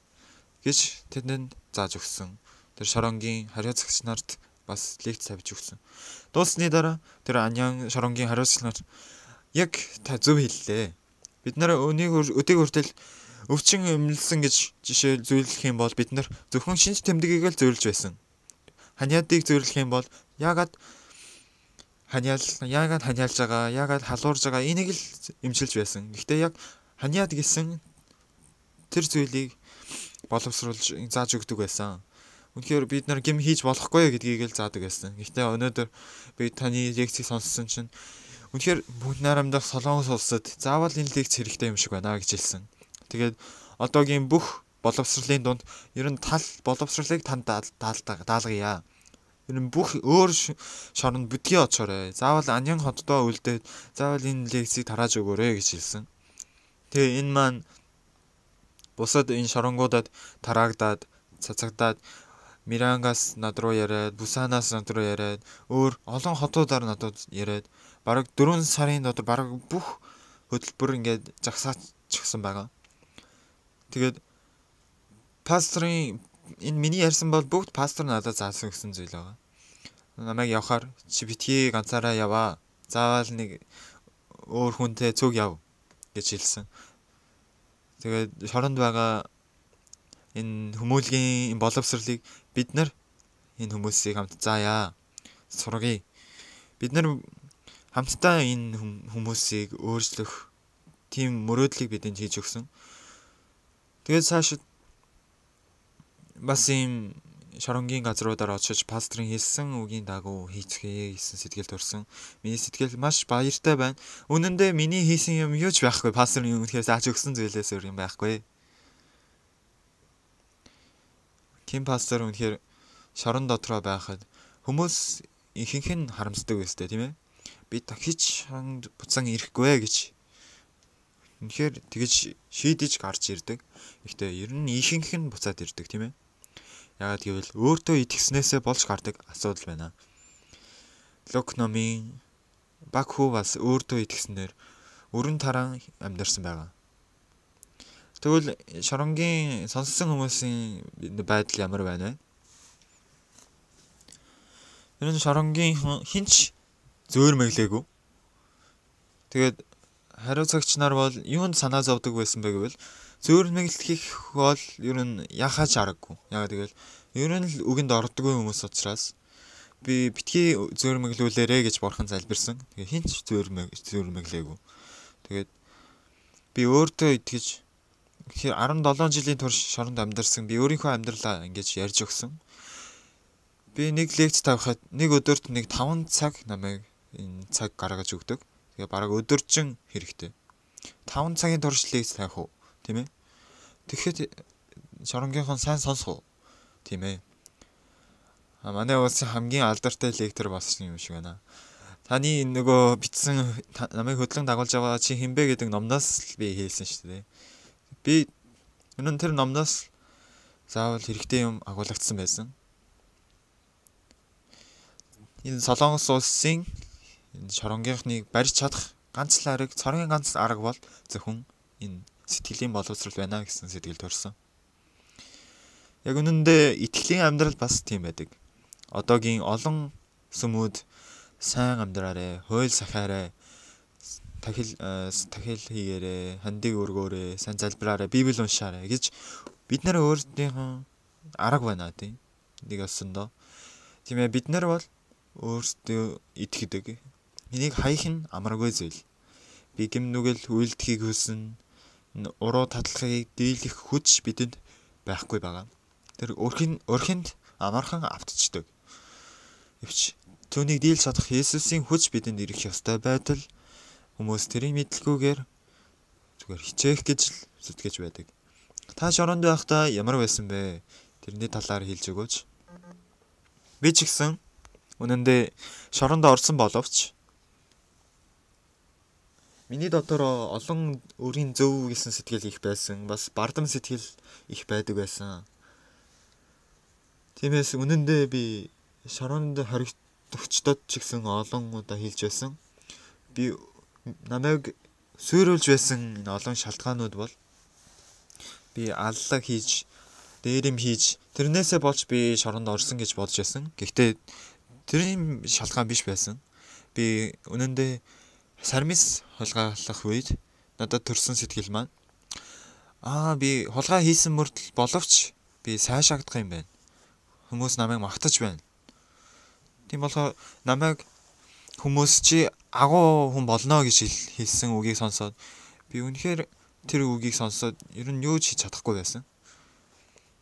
Speaker 2: гэж тэдэнд зааж өгсөн. Тэр шоронгийн хариуцагч нарт бас лекц тавьж өгсөн. Дууссаны дараа тэр Аньян шоронгийн хариуцагч нар яг та зөв хэллээ. Бид нар өдийг хүртэл өвчин эмнэлсэн гэж жишээ зөвлөх юм бол бид нар зөвхөн шинж тэмдгийг л зөвлөж байсан. Ханиадыг зөвлөх юм бол яагаад ханиалж байгаа, яагаад халуурж байгаа энийг л эмчилж байсан. Гэхдээ яг ханиад гэсэн тэр зүйлийг боловсруулж зааж өгдөг байсан. Үнэхээр бид нар гим хийж болохгүй гэдгийг л заадаг байсан. Гэхдээ өнөөдөр би таны лекцийг сонссон чинь үнэхээр бүгд найрамдах Солонгос улсад заавал энэ лекц хэрэгтэй юм шиг байна гэж хэлсэн. Тэгээд одоогийн бүх боловсролын дунд ер нь боловсролыг танд даалгая. Ер нь бүх өөр шоронд бүдгий очоорой. Заавал Аньян хотдоо үлдээд заавал энэ лекцийг тарааж өгөөрэй гэж хэлсэн. Тэгээ энэ маань бусад энэ шоронгуудад тараагдаад цацагдаад Мирангаас над руу яриад, Бусанаас над руу яриад, өөр олон хотуудаар надад яриад, бараг 4 сарын дотор бараг бүх хөтөлбөр ингээд загсаачихсан байгаа. Тэгээд пастрын энэ миний ярьсан бол бүгд пастор надад заасан гэсэн зүйл байгаа. Намайг явахаар чи битгий ганцаараа яваа. Заавал нэг өөр хүнтэй цуг яв гэж хэлсэн. Тэгээд шоронд байгаа энэ хүмүүлгийн боловсролыг бид нар энэ хүмүүсийг хамт заая. Сургая. Бид нар хамтдаа энэ хүмүүсийг өөрчлөх тийм мөрөөдлийг бидэнд хийж өгсөн. Тэгээд цаашид бас ийм шоронгийн газруудаар очиж пастрын хэлсэн үгийн дагуу хийцгээе гэсэн сэтгэл төрсөн. Миний сэтгэл маш баяртай байна. Үнэн дээр миний хийсэн юм юу ч байхгүй. Пастрын үнэхээр зааж өгсөн зүйлээс өөр юм байхгүй. Ким пастор үнэхээр шорон дотроо байхад хүмүүс ихэнх нь харамсдаг байстай тийм ээ. Би дахиж шоронд буцан ирэхгүй гэж үнэхээр тэгж шийдэж гарч ирдэг. Гэхдээ ер нь ихэнх нь буцаад ирдэг тийм ээ. Яагаад гэвэл өөртөө итгэснээсээ болж гардаг асуудал байна. Лук номын баг хүү бас өөртөө итгэснээр өрн тараан амьдарсан байгаа. Тэгвэл шоронгийн сонссон хүмүүсийн байдал ямар байна вэ? Ер нь шоронгийн хинч зөөрмөглээгүй. Тэгээд хариуцагч нар бол юунд санаа зовдөг байсан бэ гэвэл зөөрмөглөлт хийх бол ер нь яхаач аргагүй. Яагаад гэвэл ер нь л үгэнд ордоггүй хүмүүс учраас би битгий зөөрмөглүүлээрэ гэж бурхан залбирсан. Тэгээ хинч зөөрмөглээгүй. Тэгээд би өөртөө итгэж тэгэхээр 17 жилийн турш шоронд амьдарсан. Би өөрийнхөө амьдралаа ингэж ярьж өгсөн. Би нэг лекц тавихад нэг өдөрт нэг 5 цаг намайг энэ цаг гаргаж өгдөг. Тэгээ бараг өдөржин хэрэгтэй. 5 цагийн турш лекц тавих уу, тийм ээ? Тэгэхэд шоронгийнхон сайн сонсох уу, тийм ээ? Манай улсын хамгийн алдартай лектор болсон юм шиг байна. Таны нөгөө битсэн намайг хөдлөн дагуулж байгаа чи хинбэ гэдэг номноос би хэлсэн шүү дээ. Би өнөө тэр номноос заавал хэрэгтэй юм агуулгдсан байсан. Энэ Солонгос улсын энэ шоронгийнхныг барьж чадах ганц л арга, цорын ганц арга бол зөвхөн энэ сэтгэлийн боловсрол байна гэсэн сэтгэл төрсөн. Яг үнэндээ итгэлийн амьдрал бас тийм байдаг. Одоогийн олон сүмүүд сайн амьдраарэ, хууль сахаарэ, тахил хийгээрэ, хандыг өргөөрэ, сайн залбираарэ, Библи уншаарэ гэж бид нар өөрсдийнхөө арга байна тийм. Нэг өсөндөө. Тийм ээ бид нар бол өөрсдөө итгэдэг. Энийг хаях нь амаргүй зүйл. Би гимнүгэл үйлдэхийг хүснэ, уруу татлахыг дийлэх хүч бидэнд байхгүй байгаа. Тэр өрхөнд амархан автцдаг. Эвч түүнийг дийлж чадах Есүсийн хүч бидэнд ирэх ёстой байтал хүмүүс тэрийг мэдлгүйгээр зүгээр хичээх гэж л зүтгэж байдаг. Та шоронд байхдаа ямар байсан бэ? Тэрний талаар хэлж өгөөч. Би ч гэсэн үнэндээ шоронд орсон боловч миний дотор олон өөрийн зөв гэсэн сэтгэл их байсан. Бас бардам сэтгэл их байдаг байсан. Тиймээс үнэндээ би шоронд хоригдогчдод ч гэсэн олон удаа хэлж байсан. Би намайг суйруулж байсан энэ олон шалтгаанууд бол би аллаг хийж, дээрэм хийж, тэрнээсээ болж би шоронд орсон гэж бодож байсан. Гэхдээ тэр шалтгаан биш байсан. Би үнэндээ сармис хулгайлах үед надад төрсэн сэтгэл маань би хулгай хийсэн мөртөл боловч би сайшаагдах юм байна. Хүмүүс намайг магтаж байна. Тийм болохоор намайг хүмүүс чи агуу хүн болно гэж хэлсэн үгийг сонсоод би үнэхээр тэр үгийг сонсоод ер нь юу ч хийж чадахгүй байсан.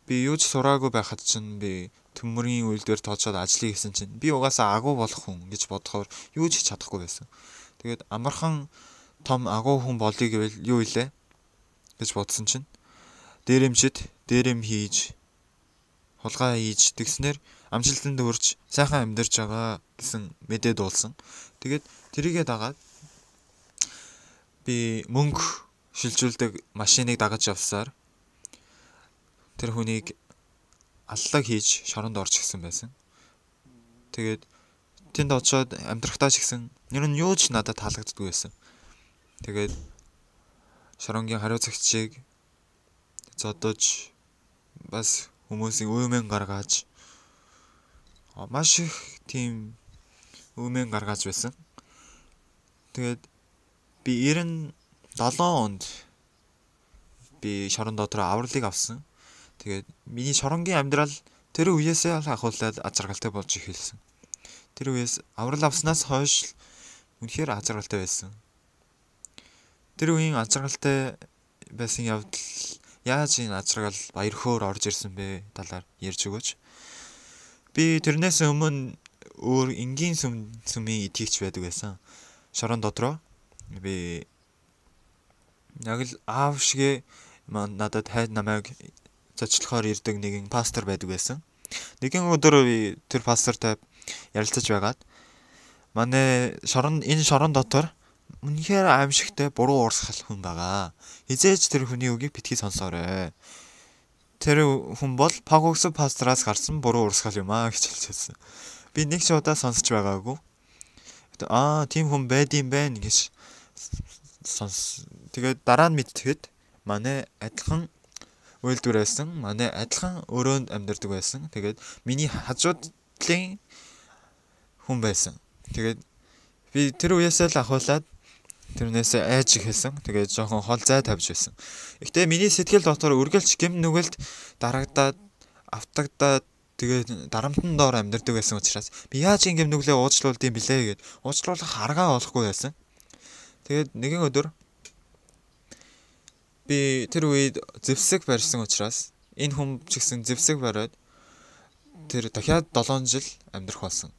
Speaker 2: Би юу ч сураагүй байхад чинь би төмөрийн үйлдвэр тооцоод ажлыг хийсэн чинь би угаасаа агуу болох хүн гэж бодохоор юу ч хийж чадахгүй байсан. Тэгээд амархан том агуу хүн болъё гэвэл юу илээ гэж бодсон чинь дээрэм хийж хулгай хийж тэгснээр амжилтанд хүрч сайхан амьдарч байгаа гэсэн мэдээ дуулсан. Тэгээд тэрийгээ дагаад би мөнгө шилжүүлдэг машиныг дагаж явсаар тэр хүнийг аллаг хийж шоронд орж гисэн байсан. Тэгээд тэнд очиод амьдрахтаа ч гэсэн ер нь юу ч надад таалагддаггүй байсан. Тэгээд шоронгийн хариуцагчийг зодож бас хүмүүсийн үемен гаргаж маш их тийм үемен гаргаж байсан. Тэгээд би 97 онд би шорон дотор авралыг авсан. Тэгээд миний шоронгийн амьдрал тэр үеэсээ ахуулаад азаргалтай болж эхэлсэн. Тэр үеэс аврал авснаас хойш үнэхээр азаргалтай байсан. Тэр үеийн азаргалтай байсан явдал яаж энэ азаргал баяр хөөр орж ирсэн бэ талаар ярьж өгөөч. Би тэрнээс өмнө өөр энгийн сүмийн итгэгч байдаг байсан. Шорон дотроо би яг л аав шигэ надад хайд намайг зочлохоор ирдэг нэгэн пастор байдаг байсан. Нэгэн өдөр би тэр пастортай ярилцаж байгаад манай энэ шорон дотор үнэхээр аимшигтай буруу уурсгал хүн байгаа. Хизээж тэр хүний үгийг битгий сонсоорой. Тэр хүн бол Пагогс пастраас гарсан буруу уурсгал юм аа гэж хэлсэн. Би нэг ч удаа сонсож байгаагүй. Тийм хүн байдсан байх гэж тэгээд дараа нь мэдтгэхэд манай адилхан үйлдвэр байсан. Манай адилхан өрөөнд амьдардаг байсан. Тэгээд миний хажуудлын хүн байсан. Тэгээд би тэр үеэсээ л ахуулаад тэрнээсээ айж ихэлсэн. Тэгээд жоохон хол зай тавьж байсан. Гэхдээ миний сэтгэл дотор үргэлж гэм нүгэлт дарагдаад автагдаад Тэгээд дарамтны доор амьдардаг байсан учраас би яаж гим нүглээ уучлуулдсан бэлээ гэд уучлуулах аргаа олохгүй байсан. Тэгээд нэгэн өдөр би тэр үед зэвсэг барьсан учраас энэ хүн ч гэсэн зэвсэг бариад тэр дахиад 7 жил амьдрах болсон.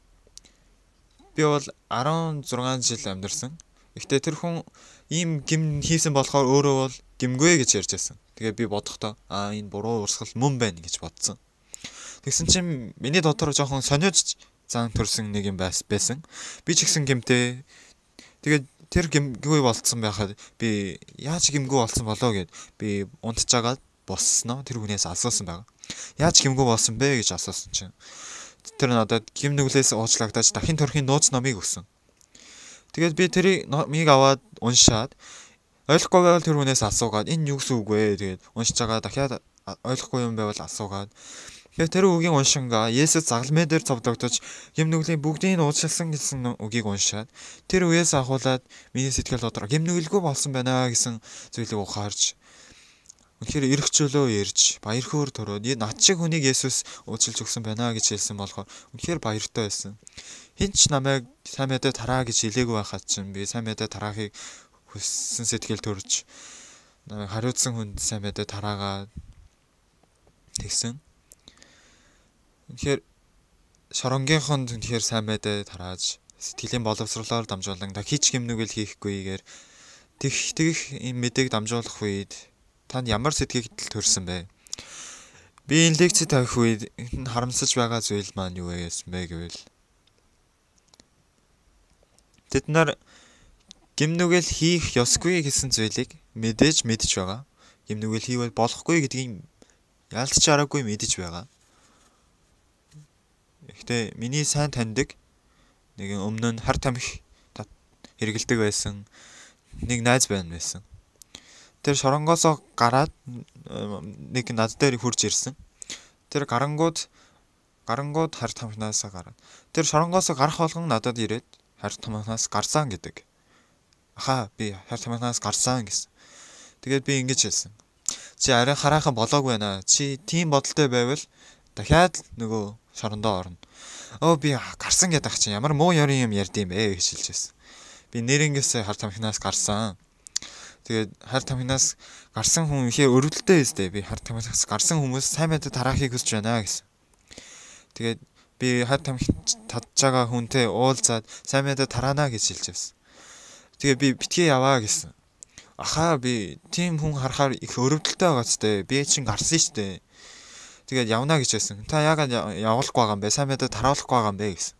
Speaker 2: Би бол 16 жил амьдарсан. Гэхдээ тэр хүн ийм гим хийсэн болохоор өөрөө бол гимгүй гэж ярьж байсан. Тэгээд би бодохдоо энэ буруу урсгал мөн байна гэж бодсон. Тэгсэн чинь миний дотор жоохон сониуч зан төрсэн нэг юм байсан. Би ч гэсэн гимтэй. Тэгээд тэр гимгүй болцсон байхад би яаж гимгүй болсон болоо гэд би унтжгаад боссноо тэр хүнээс асуусан байгаа. Яаж гимгүй болсон бэ гэж асуусан чинь тэр надад гим нүглээс уучлагдаж дахин төрхийн нууц номыг өгсөн. Тэгээд би тэрийг номыг аваад уншаад ойлгохгүй байвал тэр хүнээс асуугаад энэ юу гэсэн үг вэ? Тэгээд уншиж байгаа дахиад ойлгохгүй юм байвал асуугаад тэгээд тэр үгийг уншингаа Есүс загалмай дээр цовдлогдож гим нүглийн бүгдийг уучлсан гэсэн үгийг уншаад тэр үеэс ахуулаад миний сэтгэл дотор гим нүгэлгүй болсон байна гэсэн зүйлийг ухаарч үнэхээр эргчөлөө ярьж баяр хөөр төрөөд над шиг хүнийг Есүс уучлж өгсөн байна гэж хэлсэн болохоор үнэхээр баяртай байсан. Хинч намайг сайн мэдээ тараа гэж хэлээгүй байхад чинь би сайн мэдээ тараахыг хүссэн сэтгэл төрж намайг хариуцсан хүнд сайн мэдээ тараагаад тэгсэн. Тэгэхээр шоронгийнхонд үнэхээр сайн мэдээ тарааж сэтгэлийн боловсролоор дамжуулан дахиж гимнүгэл хийхгүйгээр тэгх юм мэдээг дамжуулах үед танд ямар сэтгэл төрсөн бэ? Би энэ лекц тавих үед харамсаж байгаа зүйл маань юу байсан бэ гэвэл тэд нар гимнүгэл хийх ёсгүй гэсэн зүйлийг мэдээж байгаа. Гимнүгэл хийвэл болохгүй гэдгийг ялтч аргагүй мэдэж байгаа. Гэхдээ миний сайн таньдаг нэгэн өмнө нь хар тамхи хэрэгэлдэг байсан нэг найз байсан. Тэр шоронгоосоо гараад нэг над дээр хурж ирсэн. Тэр гарангууд хар тамхинаас гараад. Тэр шоронгоосоо гарах болгон надад ирээд хар тамхинаас гарсан гэдэг. Би хар тамхинаас гарсан гэсэн. Тэгээд би ингэж хэлсэн. Чи арай хараахан болоогүй байна. Чи тийм бодолтой байвал дахиад нөгөө шорондоо орно. Би гарсан гэдэг чинь ямар муу ёрын юм ярьд юм бэ гэж хэлж байсан. Би нэрнгээс хар тамхинаас гарсан. Тэгээд хар тамхинаас гарсан хүн ихээ өрөвдөлтэй өстэй. Би хар тамхинаас гарсан хүмүүс сайн мэдээ тараахыг хүсэж байна гэсэн. Тэгээд би хар тамхи татж байгаа хүнтэй уулзаад сайн мэдээ тараана гэж хэлж байсан. Тэгээд би битгий яваа гэсэн. Би тийм хүн харахаар их өрөвдөлтэй байгаа ч дээ. Би чинь гарсан штэ. Тэгээд явна гэж байсан. Та яагаад явуулахгүй байгаа юм бэ? Сайн мэдээ таруулахгүй байгаа юм бэ гэсэн.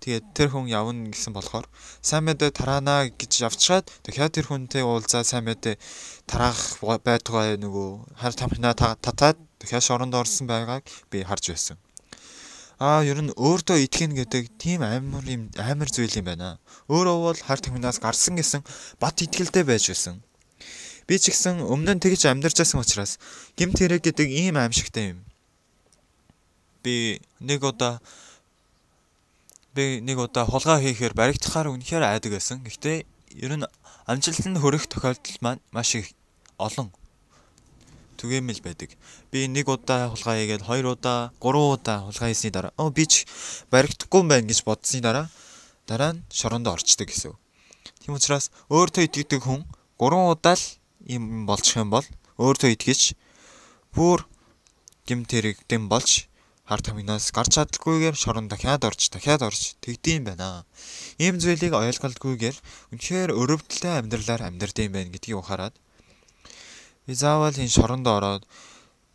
Speaker 2: Тэгээд тэр хүн явна гэсэн болохоор сайн мэдээ тараана гэж явчихад дахиад тэр хүнтэй уулзаад сайн мэдээ тараах байтугай нөгөө хар тамхинаа татаад дахиад шоронд орсон байгааг би харж байсан. Ер нь өөртөө итгэх гэдэг тийм амар зүйл юм байна. Өөрөө бол хар тамхинаас гарсан гэсэн бат итгэлтэй байж байсан. Би ч гэсэн өмнө нь тэгж амьдарч байсан учраас гэмт хэрэг гэдэг ийм аимшигтай юм. Би нэг удаа хулгай хийхээр баригдахаар үнэхээр айдаг байсан. Гэхдээ ер нь амжилтанд хүрэх тохиолдол маань маш их олон түгээмэл байдаг. Би нэг удаа хулгай хийгээд 2 удаа, 3 удаа хулгай хийсний дараа би ч баригдахгүй юм байна гэж бодсны дараа нь шоронд орчдөг гэсэн. Тийм учраас өөртөө итгэдэг хүн 3 удаа л юм болчих юм бол өөртөө итгэж бүр гэмт хэрэгтэн болж хар тамхинаас гарч чадалгүйгээр шоронд дахиад орж тэгдэм байна. Ийм зүйлийг ойлголтгүйгээр үнэхээр өрөвдөлтэй амьдралаар амьдрдэм байна гэдгийг ухаарад би заавал энэ шоронд ороод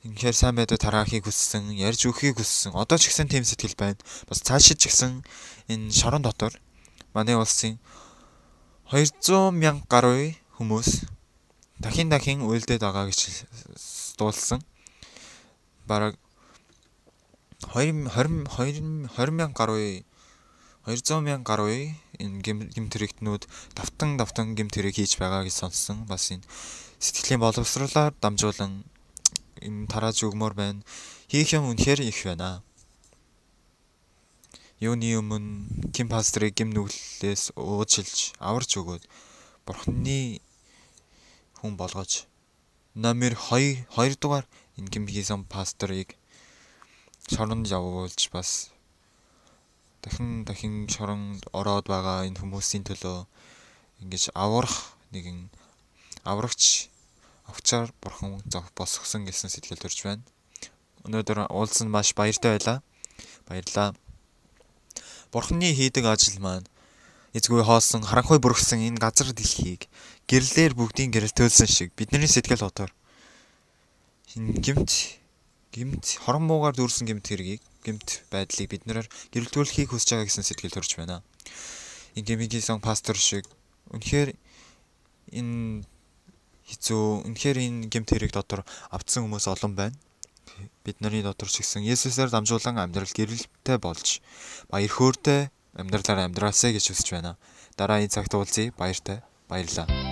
Speaker 2: үнэхээр сайн мэдээ тараахыг хүссэн, ярьж өгөхийг хүссэн. Одоо ч гэсэн тийм сэтгэл байна. Бас цаашид ч гэсэн энэ шорон дотор манай улсын 200,000 гаруй хүмүүс дахин үйлдээд байгаа гэж дуулсан. Бараг 200,000 гаруй энэ гэмт хэрэгтнүүд давтан гэмт хэрэг хийж байгаа гэж сонссон. Бас энэ сэтгэлийн боловсролоор дамжуулан энэ тарааж өгмөр байна. Хийх юм үнэхээр их байна. Юуны өмнө Ким пастрыг гим нүглээс уучлж аварч өгөөд Бурхны хүн болгож номер 2 дугаар энэ гим хийсэн пастрыг шоронд явуулж бас дахин шоронд ороод байгаа энэ хүмүүсийн төлөө ингэж аврагч овчоор бурхан босгосон гэсэн сэтгэл төрж байна. Өнөөдөр уулзсан маш баяртай байлаа. Баярлалаа. Бурханы хийдэг ажил маань эзгүй хоосон харанхуй бүргсэн энэ газар дэлхийг гэрлээр бүгдийн гэрэлтүүлсэн шиг бидний сэтгэл дотор энэ гэмт хорон муугаар дүүрсэн гэмт байдлыг биднээр гэрэлтүүлэхийг хүсэж байгаа гэсэн сэтгэл төрж байна. Энэ гэмигийн пастор шиг үнэхээр энэ гэмт хэрэг дотор автсан хүмүүс олон байна. Бидний дотор ч гэсэн Есүсээр дамжуулан амьдрал гэрэлтэй болж баяр хөөртэй амьдралаар амьдраасай гэж хүсэж байна. Дараа энэ цагт уулзъя. Баярлалаа.